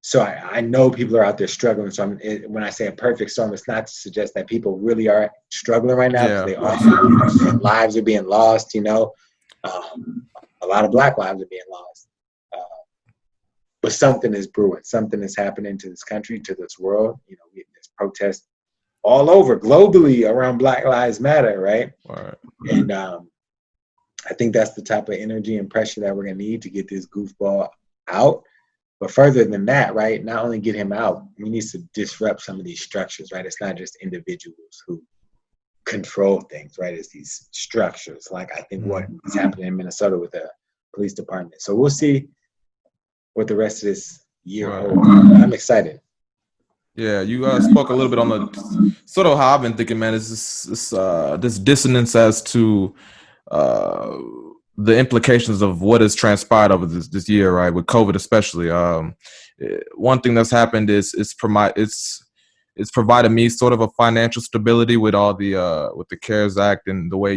S2: So I know people are out there struggling. So when I say a perfect storm, it's not to suggest that people really are struggling right now, because they are. Lives are being lost. A lot of Black lives are being lost. But something is brewing. Something is happening to this country, to this world. There's protests all over, globally, around Black Lives Matter, right?
S1: Right.
S2: And I think that's the type of energy and pressure that we're going to need to get this goofball out. But further than that, right, not only get him out, we need to disrupt some of these structures, right? It's not just individuals who control things, right? It's these structures, like I think what is happening in Minnesota with the police department. So we'll see what the rest of this year holds. I'm excited.
S1: Yeah, you spoke a little bit on the sort of how I've been thinking, man. Is this dissonance as to uh, the implications of what has transpired over this year, right? With COVID, especially. One thing that's happened is it's provided me sort of a financial stability with all with the CARES Act and the way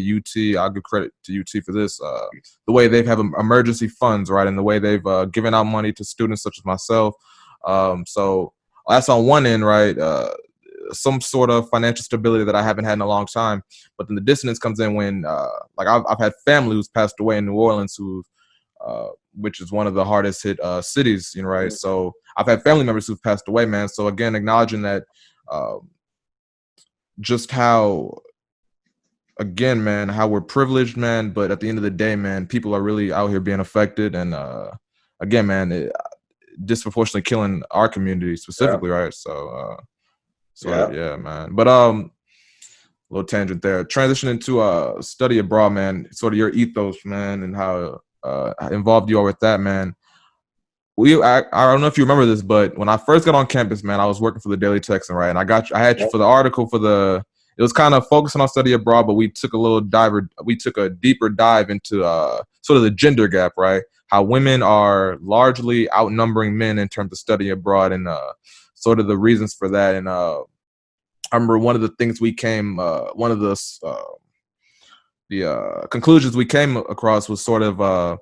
S1: I'll give credit to UT for this, the way they've have emergency funds, right, and the way they've given out money to students such as myself. So that's on one end, right? Some sort of financial stability that I haven't had in a long time. But then the dissonance comes in when, like, I've had family who's passed away in New Orleans, which is one of the hardest hit cities, right? So I've had family members who've passed away, man. So again, acknowledging that, just how, again, man, how we're privileged, man. But at the end of the day, man, people are really out here being affected, and again, man, disproportionately killing our community specifically, right? So. Yeah, man. But little tangent there. Transitioning to study abroad, man. Sort of your ethos, man, and how involved you are with that, man. I don't know if you remember this, but when I first got on campus, man, I was working for the Daily Texan, right? And I had you for the article for the it was kind of focusing on study abroad, but we took a deeper dive into sort of the gender gap, right? How women are largely outnumbering men in terms of study abroad, and sort of the reasons for that. And I remember one of the things one of the conclusions we came across was sort of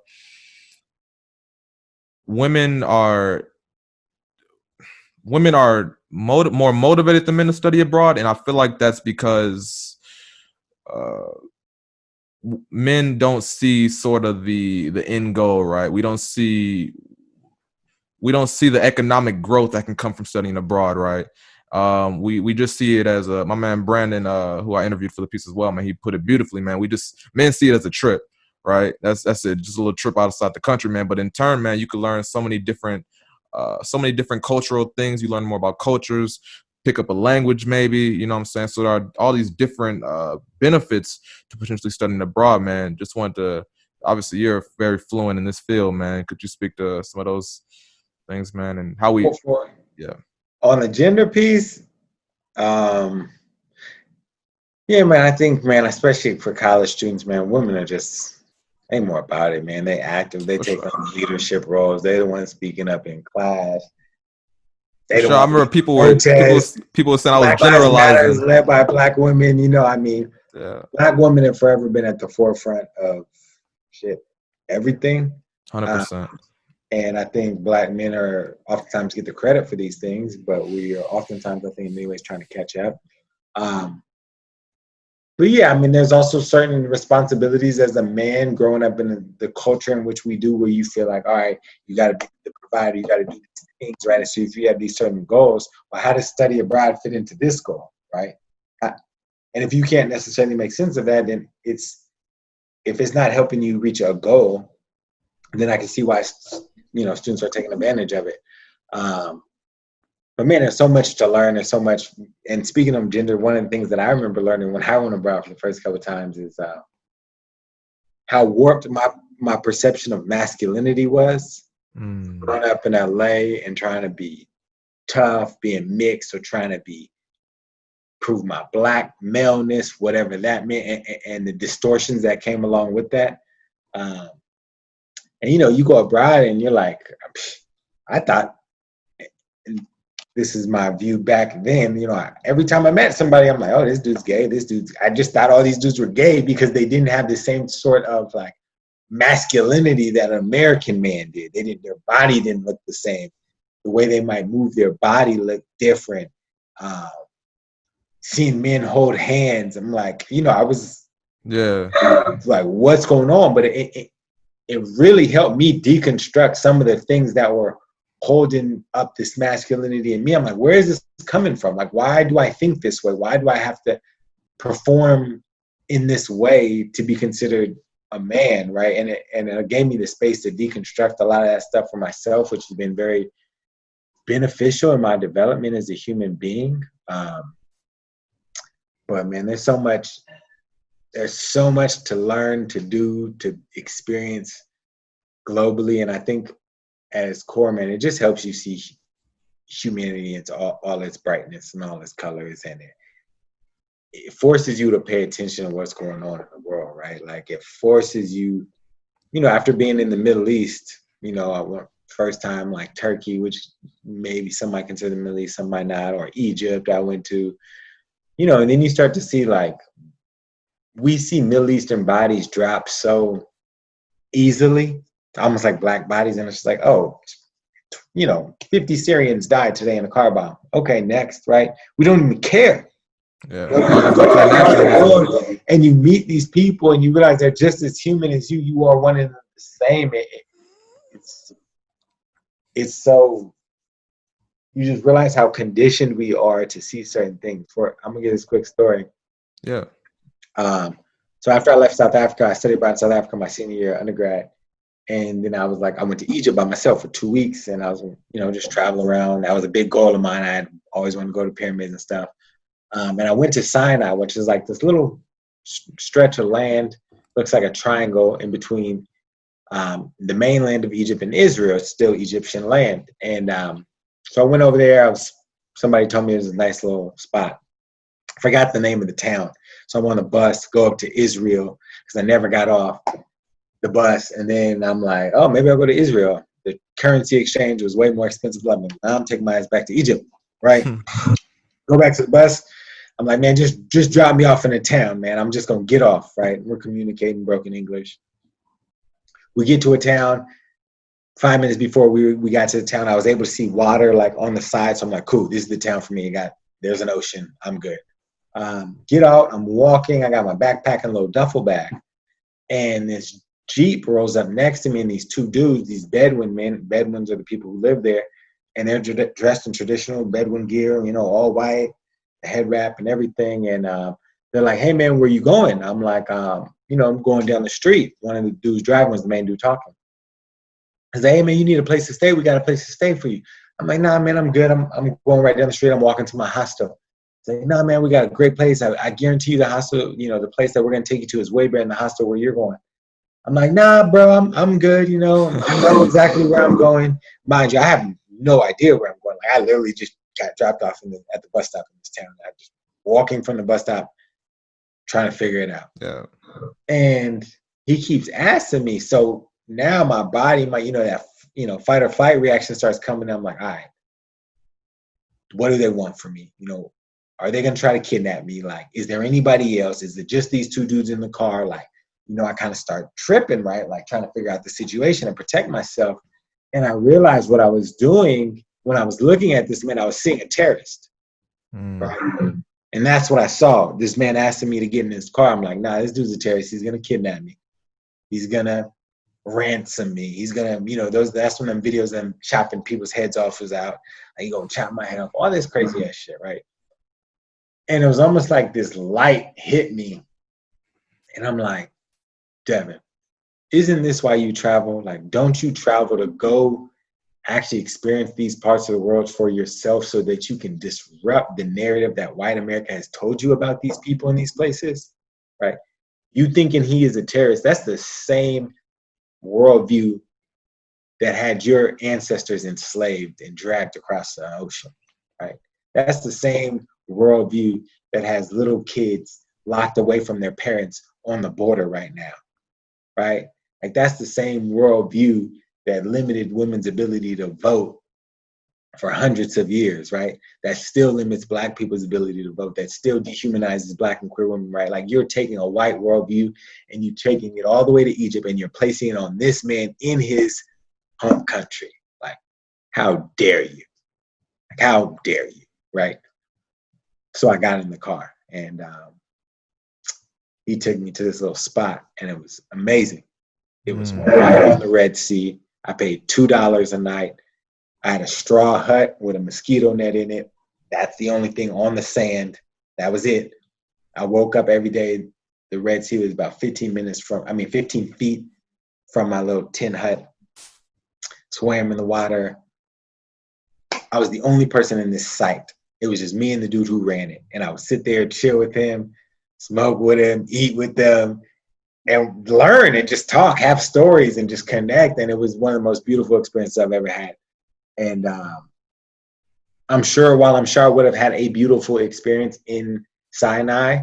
S1: women are more motivated than men to study abroad, and I feel like that's because uh, men don't see sort of the end goal, right? We don't see the economic growth that can come from studying abroad, right? We just see it as my man Brandon, who I interviewed for the piece as well, man. He put it beautifully, man. Men see it as a trip, right? That's it, just a little trip outside the country, man. But in turn, man, you can learn so many different cultural things. You learn more about cultures, pick up a language, maybe. You know what I'm saying? So there are all these different benefits to potentially studying abroad, man. Just wanted to. Obviously, you're very fluent in this field, man. Could you speak to some of those things, man, and how we, yeah,
S2: On the gender piece, um, yeah, man, I think, man, especially for college students, man, women are just, they more about it, man. They active, they
S1: for
S2: take
S1: sure,
S2: on leadership roles. They're the ones speaking up in class.
S1: for
S2: They the
S1: sure. I
S2: ones
S1: remember
S2: leading protests.
S1: people were saying I was
S2: Black Lives Matter is
S1: generalizing.
S2: led by Black women. You know, I mean,
S1: Yeah,
S2: Black women have forever been at the forefront of shit, everything.
S1: 100%.
S2: And I think Black men are oftentimes get the credit for these things, but we are oftentimes, I think, in many ways trying to catch up. Um, but yeah, I mean, there's also certain responsibilities as a man growing up in the culture in which we do, where you feel like, all right, you got to be the provider, you got to do these things, right? And so if you have these certain goals, well, how does study abroad fit into this goal, right? And if you can't necessarily make sense of that, then if it's not helping you reach a goal, then I can see why students are taking advantage of it. Um, but man, there's so much to learn. There's so much. And speaking of gender, one of the things that I remember learning when I went abroad for the first couple of times is how warped my perception of masculinity was.
S1: Mm.
S2: Growing up in LA and trying to be tough, being mixed, or trying to prove my Black maleness, whatever that meant, and the distortions that came along with that. Um, and you go abroad and you're like, I thought, and this is my view back then, every time I met somebody, I'm like, oh, this dude's gay. I just thought all these dudes were gay because they didn't have the same sort of like masculinity that an American man did. Their body didn't look the same. The way they might move their body looked different. Uh, Seeing men hold hands, I'm like, I was
S1: Yeah,
S2: like, what's going on? But it really helped me deconstruct some of the things that were holding up this masculinity in me. I'm like, where is this coming from? Like, why do I think this way? Why do I have to perform in this way to be considered a man, right? And it gave me the space to deconstruct a lot of that stuff for myself, which has been very beneficial in my development as a human being. But man, there's so much to learn, to do, to experience globally. And I think at its core, man, it just helps you see humanity into all its brightness and all its colors. And it forces you to pay attention to what's going on in the world, right? Like it forces you, after being in the Middle East, I went first time like Turkey, which maybe some might consider the Middle East, some might not, or Egypt I went to, and then you start to see like, we see Middle Eastern bodies drop so easily, almost like Black bodies. And it's just like, oh, 50 Syrians died today in a car bomb. Okay, next, right? We don't even care.
S1: yeah. Almost like their nationalism.
S2: And you meet these people and you realize they're just as human as you. You are one and the same. It's so, you just realize how conditioned we are to see certain things. I'm gonna give this quick story.
S1: Yeah.
S2: So after I left South Africa, I studied abroad in South Africa my senior year undergrad. And then I went to Egypt by myself for 2 weeks, and I was, just traveling around. That was a big goal of mine. I had always wanted to go to pyramids and stuff. And I went to Sinai, which is like this little stretch of land, looks like a triangle in between the mainland of Egypt and Israel. It's still Egyptian land. And so I went over there. Somebody told me it was a nice little spot. Forgot the name of the town. So I'm on a bus, go up to Israel because I never got off the bus. And then I'm like, oh, maybe I'll go to Israel. The currency exchange was way more expensive. Like, now I'm taking my ass back to Egypt, right? Go back to the bus. I'm like, man, just drop me off in the town, man. I'm just gonna get off, right? We're communicating broken English. We get to a town. 5 minutes before we got to the town, I was able to see water like on the side. So I'm like, cool, this is the town for me. There's an ocean. I'm good. Get out. I'm walking. I got my backpack and a little duffel bag, and this Jeep rolls up next to me, and these two dudes, these Bedouin men. Bedouins are the people who live there, and they're dressed in traditional Bedouin gear, all white, the head wrap and everything. And they're like, hey man, where you going? I'm like, I'm going down the street. One of the dudes driving was the main dude talking. I say, hey man, you need a place to stay. We got a place to stay for you. I'm like, nah, man, I'm good. I'm going right down the street. I'm walking to my hostel. Say, nah, man, we got a great place. I guarantee you the hostel, the place that we're gonna take you to is way better than the hostel where you're going. I'm like, nah, bro, I'm good. I know exactly where I'm going. Mind you, I have no idea where I'm going. Like, I literally just got dropped off at the bus stop in this town. I'm just walking from the bus stop, trying to figure it out.
S1: Yeah.
S2: And he keeps asking me, so now my body, fight or flight reaction starts coming. I'm like, all right, what do they want from me? Are they gonna try to kidnap me? Like, is there anybody else? Is it just these two dudes in the car? Like, I kind of start tripping, right? Like trying to figure out the situation and protect myself. And I realized what I was doing when I was looking at this man, I was seeing a terrorist. Right? And that's what I saw. This man asking me to get in his car. I'm like, nah, this dude's a terrorist. He's gonna kidnap me. He's gonna ransom me. He's gonna, that's when them videos of them chopping people's heads off was out. Like, he gonna chop my head off, all this crazy ass shit, right? And it was almost like this light hit me. And I'm like, Devin, isn't this why you travel? Like, don't you travel to go actually experience these parts of the world for yourself so that you can disrupt the narrative that white America has told you about these people in these places, right? You thinking he is a terrorist, that's the same worldview that had your ancestors enslaved and dragged across the ocean, right? That's the same worldview that has little kids locked away from their parents on the border right now, right? Like, that's the same worldview that limited women's ability to vote for hundreds of years, right? That still limits Black people's ability to vote, that still dehumanizes Black and queer women, right? Like, you're taking a white worldview and you're taking it all the way to Egypt and you're placing it on this man in his home country. Like, how dare you? Like, how dare you, right? So I got in the car and he took me to this little spot and it was amazing. It was right on the Red Sea. I paid $2 a night. I had a straw hut with a mosquito net in it. That's the only thing on the sand. That was it. I woke up every day. The Red Sea was about 15 feet from my little tin hut. Swam in the water. I was the only person in this site. It was just me and the dude who ran it. And I would sit there, chill with him, smoke with him, eat with them, and learn and just talk, have stories and just connect. And it was one of the most beautiful experiences I've ever had. And I'm sure I would have had a beautiful experience in Sinai,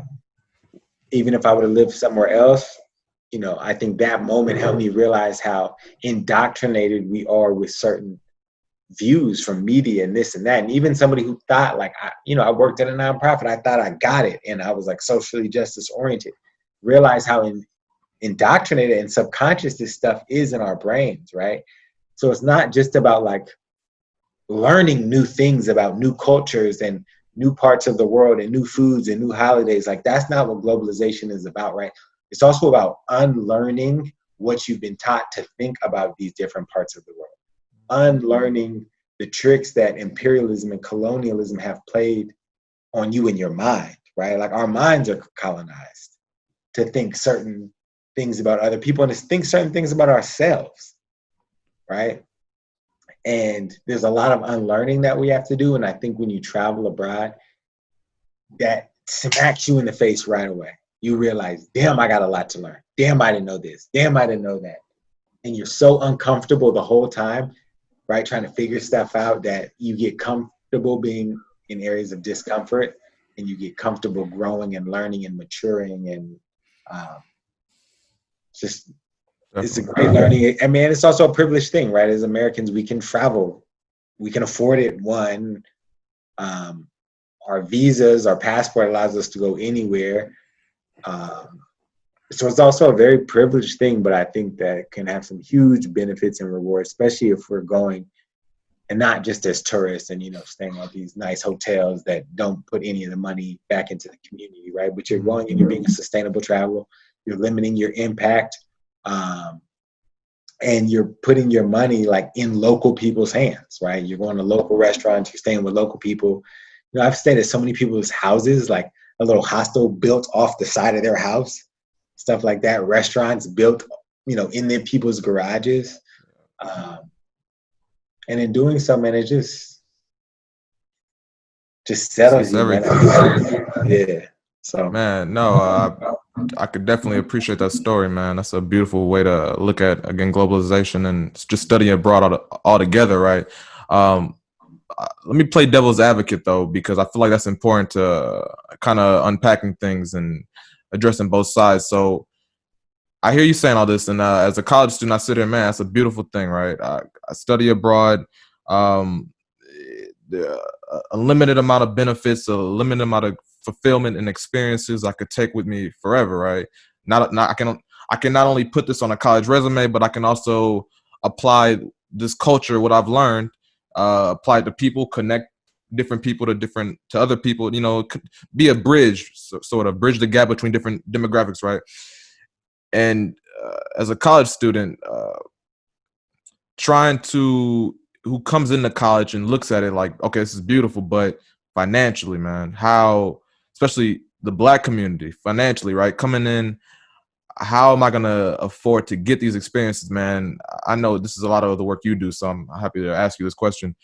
S2: even if I would have lived somewhere else, I think that moment helped me realize how indoctrinated we are with certain views from media and this and that. And even somebody who thought like, I worked at a nonprofit, I thought I got it. And I was like socially justice oriented, realize how indoctrinated and subconscious this stuff is in our brains, right? So it's not just about like learning new things about new cultures and new parts of the world and new foods and new holidays. Like, that's not what globalization is about, right? It's also about unlearning what you've been taught to think about these different parts of the world, unlearning the tricks that imperialism and colonialism have played on you in your mind, right? Like, our minds are colonized to think certain things about other people and to think certain things about ourselves, right? And there's a lot of unlearning that we have to do. And I think when you travel abroad, that smacks you in the face right away. You realize, damn, I got a lot to learn. Damn, I didn't know this. Damn, I didn't know that. And you're so uncomfortable the whole time, right? Trying to figure stuff out that you get comfortable being in areas of discomfort. and you get comfortable growing and learning and maturing, and um, just it's a
S1: Definitely.
S2: great learning. I mean, it's also a privileged thing, right? As Americans, we can travel, we can afford it. One, um, our visas, our passport allows us to go anywhere. Um, so it's also a very privileged thing, but I think that it can have some huge benefits and rewards, especially if we're going and not just as tourists and staying at these nice hotels that don't put any of the money back into the community, right? But you're going and you're being a sustainable travel. You're limiting your impact, and you're putting your money like in local people's hands, right? You're going to local restaurants. You're staying with local people. I've stayed at so many people's houses, like a little hostel built off the side of their house, stuff like that. Restaurants built, in their people's garages. Um, and in doing so, man, it just settles
S1: It's
S2: you, man.
S1: everything.
S2: Yeah. So
S1: Man, no, I could definitely appreciate that story, man. That's a beautiful way to look at, again, globalization and just studying abroad all together, right? Um, Let me play devil's advocate though, because I feel like that's important to kind of unpacking things and addressing both sides. So I hear you saying all this, and as a college student, I sit here, man, that's a beautiful thing, right? I study abroad. Um, a limited amount of benefits, a limited amount of fulfillment and experiences I could take with me forever, right? Not I can not only put this on a college resume, but I can also apply this culture, what I've learned, apply it to people, connect different people to other people, be a bridge, sort of bridge the gap between different demographics, right? And as a college student, trying to who comes into college and looks at it like, okay, this is beautiful, but financially, man, how, especially the Black community, financially, right, coming in, how am I gonna afford to get these experiences, man? I know this is a lot of the work you do, so I'm happy to ask you this question.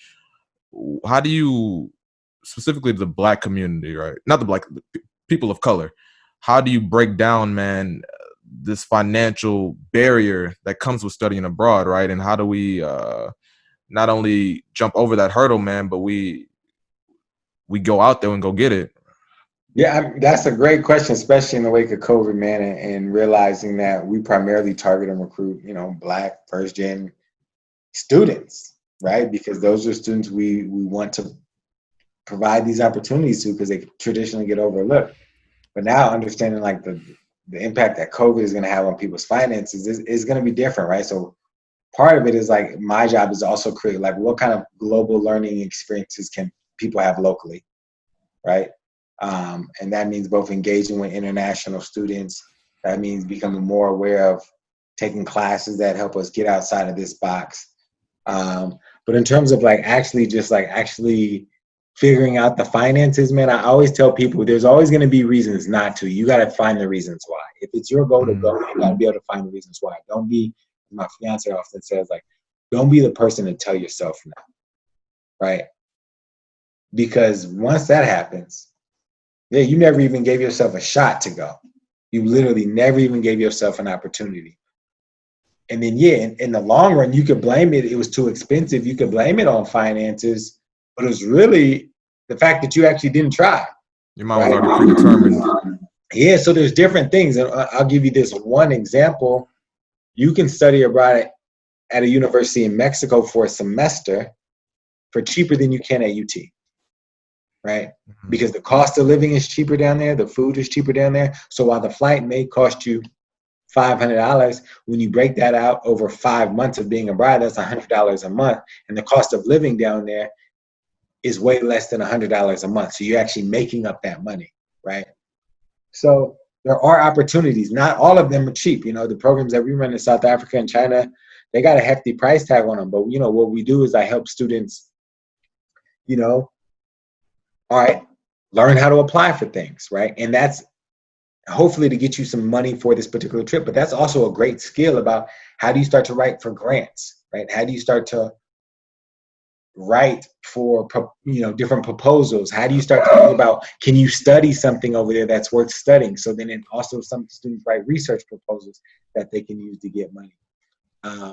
S1: How do you, specifically the Black community, right? Not the Black people of color. How do you break down, man, this financial barrier that comes with studying abroad, right? And how do we not only jump over that hurdle, man, but we go out there and go get it?
S2: yeah, that's a great question, especially in the wake of COVID, man, and realizing that we primarily target and recruit, Black first gen students, right? Because those are students we want to provide these opportunities to, because they traditionally get overlooked. But now understanding like the impact that COVID is going to have on people's finances is going to be different, right? So part of it is like my job is to also create like what kind of global learning experiences can people have locally, right? And that means both engaging with international students. That means becoming more aware of taking classes that help us get outside of this box. But in terms of like actually figuring out the finances, man, I always tell people there's always going to be reasons not to. You got to find the reasons why. If it's your goal to go, you got to be able to find the reasons why. Don't be, my fiance often says, like, don't be the person to tell yourself no, right? Because once that happens, yeah, you never even gave yourself a shot to go. You literally never even gave yourself an opportunity. And then, yeah, in the long run, you could blame it. It was too expensive. You could blame it on finances, but it was really the fact that you actually didn't try,
S1: Your mind was
S2: right?
S1: already predetermined.
S2: Yeah, so there's different things. And I'll give you this one example. You can study abroad at a university in Mexico for a semester for cheaper than you can at UT, right?
S1: Mhm.
S2: Because the cost of living is cheaper down there, the food is cheaper down there. So while the flight may cost you $500, when you break that out over 5 months of being abroad, that's $100 a month. And the cost of living down there is way less than $100 a month. So you're actually making up that money, right? So there are opportunities. Not all of them are cheap. The programs that we run in South Africa and China, they got a hefty price tag on them. But what we do is I help students, you know, all right, learn how to apply for things, right? And that's hopefully to get you some money for this particular trip. But that's also a great skill about how do you start to write for grants, right? How do you start to write for different proposals? How do you start thinking about, can you study something over there that's worth studying? So then also some students write research proposals that they can use to get money.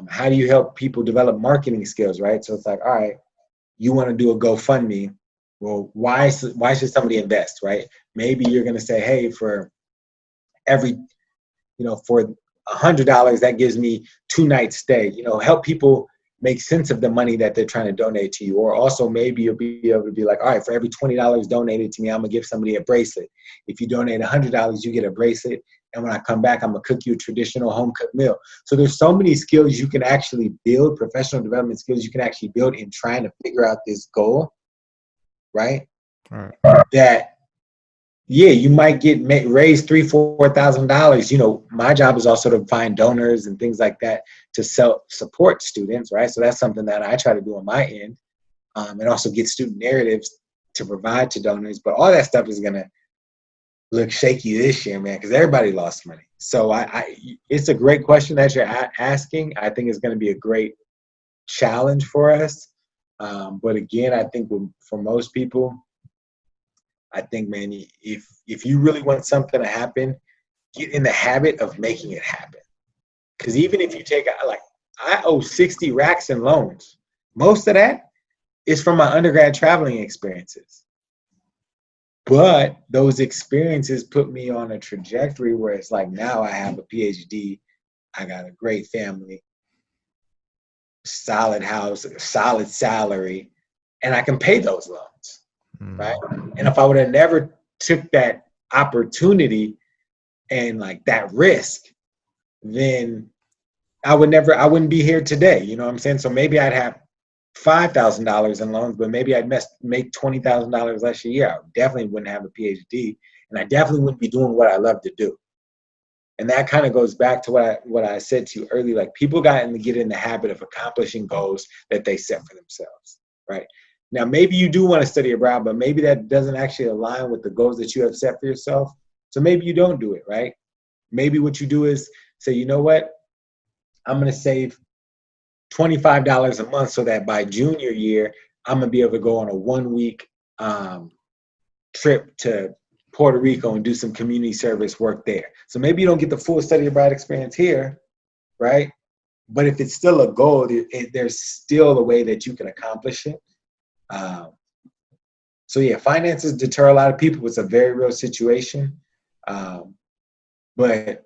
S2: How do you help people develop marketing skills, right? So it's like, all right, you want to do a GoFundMe. Well, why should somebody invest, right? Maybe you're going to say, hey, for every, for $100, that gives me 2 nights stay. Help people make sense of the money that they're trying to donate to you. Or also maybe you'll be able to be like, all right, for every $20 donated to me, I'm gonna give somebody a bracelet. If you donate $100, you get a bracelet. And when I come back, I'm gonna cook you a traditional home cooked meal. So there's so many skills you can actually build, professional development skills you can actually build in trying to figure out this goal, right?
S1: All right.
S2: That yeah, you might get raised $3,000, $4,000. My job is also to find donors and things like that to support students, right? So that's something that I try to do on my end, and also get student narratives to provide to donors. But all that stuff is gonna look shaky this year, man, because everybody lost money. So it's a great question that you're asking. I think it's going to be a great challenge for us. But again, I think for most people, I think, man, if you really want something to happen, get in the habit of making it happen. Because even if you take, like, I owe 60 racks in loans. Most of that is from my undergrad traveling experiences. But those experiences put me on a trajectory where it's like now I have a PhD, I got a great family, solid house, solid salary, and I can pay those loans, right? And if I would have never took that opportunity and like that risk, then I wouldn't be here today. You know what I'm saying? So maybe I'd have $5,000 in loans, but maybe I'd make $20,000 less a year. I definitely wouldn't have a PhD, and I definitely wouldn't be doing what I love to do. And that kind of goes back to what I said to you earlier. Like, people get in the habit of accomplishing goals that they set for themselves, right? Now, maybe you do want to study abroad, but maybe that doesn't actually align with the goals that you have set for yourself. So maybe you don't do it, right? Maybe what you do is say, you know what? I'm going to save $25 a month so that by junior year, I'm going to be able to go on a 1-week trip to Puerto Rico and do some community service work there. So maybe you don't get the full study abroad experience here, right? But if it's still a goal, there's still a way that you can accomplish it. So yeah, finances deter a lot of people. It's a very real situation. But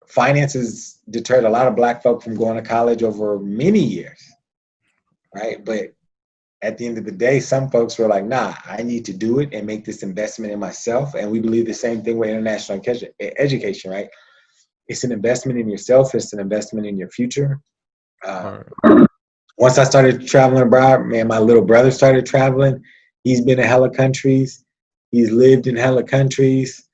S2: finances deterred a lot of Black folk from going to college over many years, right? But at the end of the day, some folks were like, nah, I need to do it and make this investment in myself. And we believe the same thing with international education, right? It's an investment in yourself. It's an investment in your future. Once I started traveling abroad, man, my little brother started traveling. He's been in hella countries. He's lived in hella countries.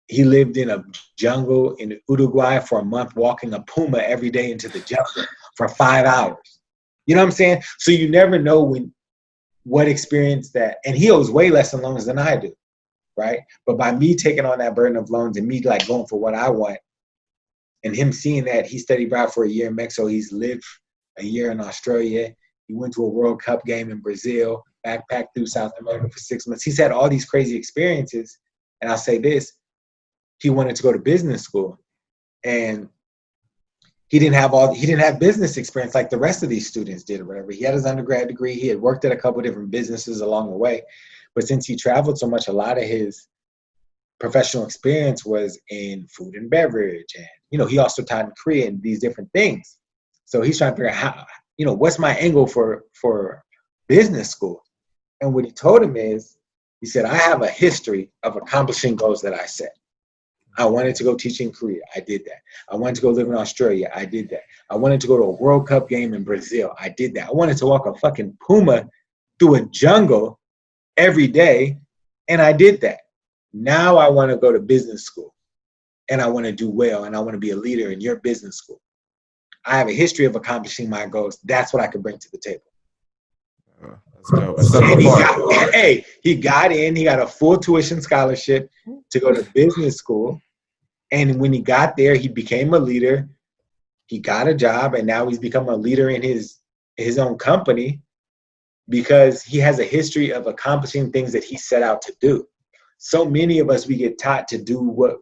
S2: He lived in a jungle in Uruguay for a month, walking a puma every day into the jungle for 5 hours. You know what I'm saying? So you never know what experience that, and he owes way less in loans than I do, right? But by me taking on that burden of loans and me like going for what I want, and him seeing that, he studied abroad for a year in Mexico. He's lived a year in Australia. He went to a World Cup game in Brazil, backpacked through South America for 6 months. He's had all these crazy experiences. And I'll say this, he wanted to go to business school, and he didn't have business experience like the rest of these students did or whatever. He had his undergrad degree. He had worked at a couple of different businesses along the way. But since he traveled so much, a lot of his professional experience was in food and beverage. And, he also taught in Korea and these different things. So he's trying to figure out how, what's my angle for business school? And what he told him is, he said, I have a history of accomplishing goals that I set. I wanted to go teach in Korea. I did that. I wanted to go live in Australia. I did that. I wanted to go to a World Cup game in Brazil. I did that. I wanted to walk a fucking puma through a jungle every day. And I did that. Now I want to go to business school, and I want to do well, and I want to be a leader in your business school. I have a history of accomplishing my goals. That's what I can bring to the table.
S1: That's dope.
S2: He got in. He got a full tuition scholarship to go to business school. And when he got there, he became a leader. He got a job, and now he's become a leader in his own company because he has a history of accomplishing things that he set out to do. So many of us, we get taught to do what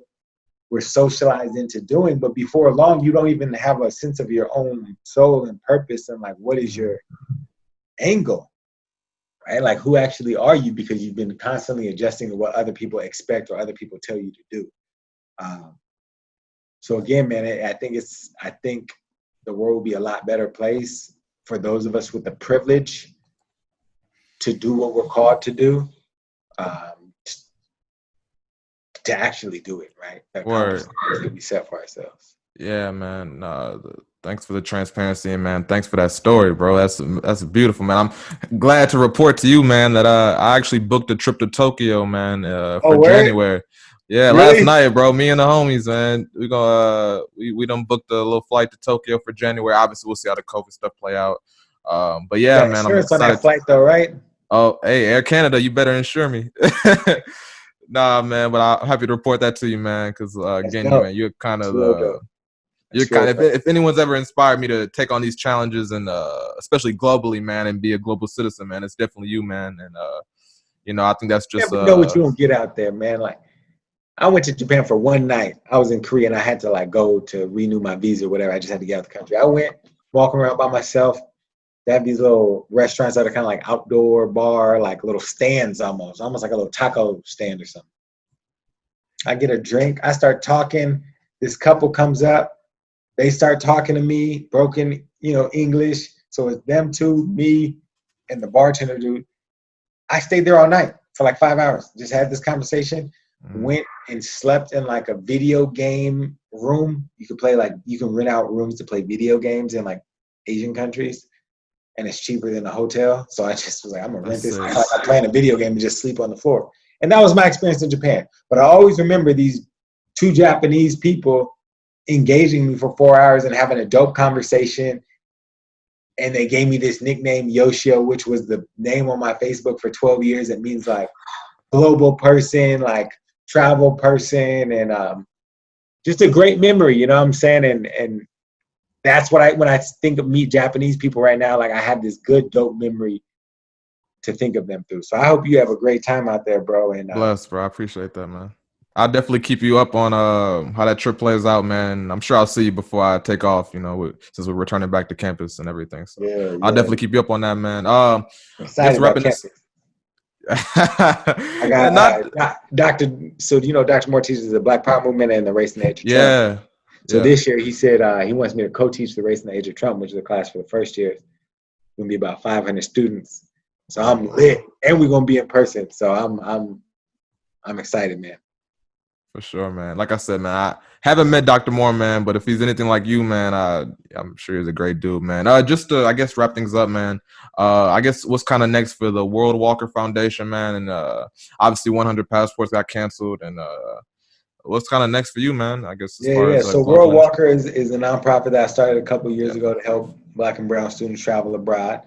S2: we're socialized into doing, but before long, you don't even have a sense of your own soul and purpose and like, what is your angle, right? Like, who actually are you? Because you've been constantly adjusting to what other people expect or other people tell you to do. Um, so again, man, I think the world will be a lot better place for those of us with the privilege to do what we're called to do, um, to actually do it, right? To accomplish
S1: Word.
S2: the goals that we set for ourselves.
S1: Yeah, man. Thanks for the transparency, and man, thanks for that story, bro. That's beautiful, man. I'm glad to report to you, man, that I actually booked a trip to Tokyo, man,
S2: Oh,
S1: for
S2: word?
S1: January. Yeah, last
S2: Really?
S1: night, bro. Me and the homies, man. We done booked a little flight to Tokyo for January. Obviously, we'll see how the COVID stuff play out. But
S2: You
S1: yeah,
S2: got
S1: man, I'm
S2: insurance on that
S1: excited.
S2: flight, though, right?
S1: Oh, hey, Air Canada, you better insure me. Nah, man, but I'm happy to report that to you, man, because
S2: That's
S1: again,
S2: dope.
S1: you're kind
S2: That's
S1: of
S2: real dope.
S1: you're
S2: That's real
S1: kind of,
S2: dope.
S1: if anyone's ever inspired me to take on these challenges and especially globally, man, and be a global citizen, man, it's definitely you, man. And I think that's
S2: You
S1: just
S2: never know what you gonna get out there, man. Like, I went to Japan for one night. I was in Korea and I had to like go to renew my visa or whatever. I just had to get out of the country. I went walking around by myself. They have these little restaurants that are kind of like outdoor bar, like little stands almost like a little taco stand or something. I get a drink. I start talking. This couple comes up. They start talking to me, broken, English. So it's them two, me, and the bartender dude. I stayed there all night for like 5 hours. Just had this conversation.
S1: mm,
S2: Went and slept in like a video game room. You can rent out rooms to play video games in like Asian countries, and it's cheaper than a hotel. So I just was like, I'm gonna
S1: that's
S2: rent this.
S1: sick.
S2: Like I'm playing a video game and just sleep on the floor. And that was my experience in Japan. But I always remember these two Japanese people engaging me for 4 hours and having a dope conversation. And they gave me this nickname Yoshio, which was the name on my Facebook for 12 years. It means like global person, like travel person, and just a great memory. You know what I'm saying? And that's what when I think of meet Japanese people right now, like I have this good dope memory to think of them through. So I hope you have a great time out there, bro. And
S1: Bless, bro. I appreciate that, man. I'll definitely keep you up on how that trip plays out, man. I'm sure I'll see you before I take off, since we're returning back to campus and everything. So
S2: yeah,
S1: I'll
S2: yeah,
S1: definitely keep you up on that, man.
S2: I'm
S1: I guess
S2: excited about
S1: wrapping this.
S2: campus. I got
S1: Not
S2: Dr. So Dr. Moore teaches the Black Power movement and the Race and the Age of Trump.
S1: yeah.
S2: So
S1: Yeah.
S2: this year he said he wants me to co-teach the Race and the Age of Trump, which is a class for the first year. It's gonna be about 500 students. So I'm lit, and we're gonna be in person. So I'm excited, man.
S1: For sure, man. Like I said, man, I haven't met Dr. Moore, man, but if he's anything like you, man, I'm sure he's a great dude, man. Just to, I guess, wrap things up, man. I guess what's kind of next for the World Walker Foundation, man, and obviously 100 passports got canceled, and what's kind of next for you, man? I guess as
S2: Yeah,
S1: far
S2: yeah.
S1: as
S2: So
S1: global
S2: World
S1: industry.
S2: Walker is a nonprofit that I started a couple years
S1: Yeah,
S2: ago to help Black and Brown students travel abroad.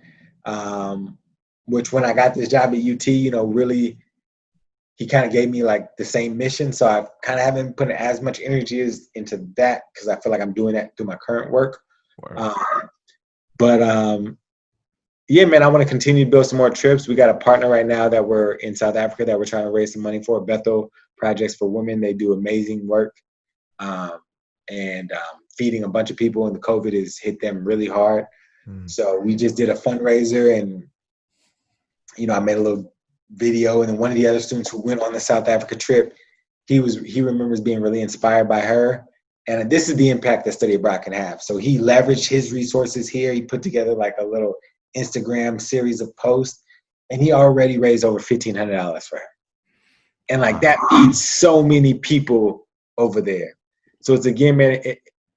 S2: Um, which when I got this job at UT, really he kind of gave me like the same mission. So I kind of haven't put as much energy into that because I feel like I'm doing that through my current work.
S1: word.
S2: Um, but yeah, man, I want to continue to build some more trips. We got a partner right now that we're in South Africa that we're trying to raise some money for. Bethel Projects for Women. They do amazing work. Um, and feeding a bunch of people, and the COVID has hit them really hard. So we just did a fundraiser, and I made a little video. And then one of the other students who went on the South Africa trip, he remembers being really inspired by her. And this is the impact that study abroad can have. So he leveraged his resources here. He put together like a little Instagram series of posts, and he already raised over $1,500 for her. And like that feeds so many people over there. So it's again, man,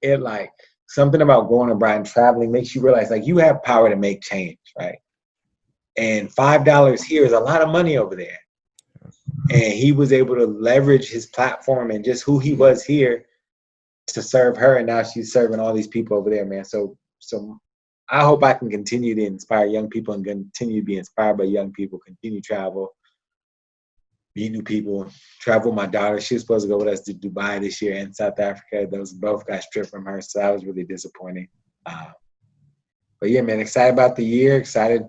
S2: it like something about going abroad and traveling makes you realize like you have power to make change, right? And $5 here is a lot of money over there. And he was able to leverage his platform and just who he was here to serve her, and now she's serving all these people over there, man. So I hope I can continue to inspire young people and continue to be inspired by young people, continue to travel, meet new people, travel with my daughter. She was supposed to go with us to Dubai this year and South Africa. Those both got stripped from her, so that was really disappointing. But yeah, man, excited about the year, excited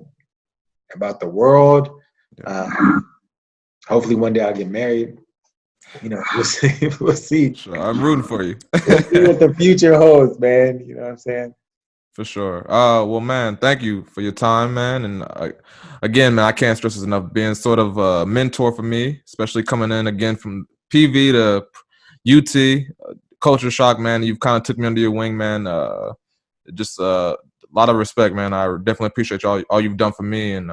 S2: about the world. Hopefully one day I'll get married. We'll see. We'll see.
S1: Sure, I'm rooting for you.
S2: We'll see what the future holds, man. You know what I'm saying?
S1: For sure. Well, man, thank you for your time, man. And again, man, I can't stress this enough. Being sort of a mentor for me, especially coming in again from PV to UT, culture shock, man. You've kind of took me under your wing, man. Just a lot of respect, man. I definitely appreciate all you've done for me, and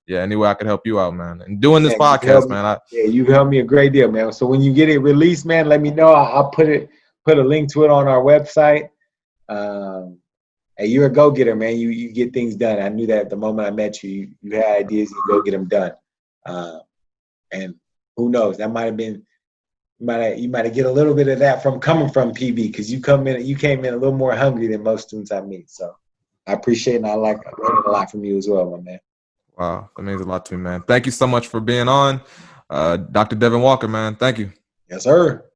S1: yeah, any way I could help you out, man. And doing this
S2: Man, you've helped
S1: podcast,
S2: me.
S1: man.
S2: Yeah, you've helped me a great deal, man. So when you get it released, man, let me know. I'll put a link to it on our website. Um, hey, you're a go-getter, man. You get things done. I knew that the moment I met you. You had ideas, you go get them done. Uh, and who knows? That might have been you might have get a little bit of that from coming from PB because you came in a little more hungry than most students I meet. So I appreciate it, and I learning a lot from you as well, my man.
S1: Wow, that means a lot to me, man. Thank you so much for being on, Dr. Devin Walker, man. Thank you.
S2: Yes, sir.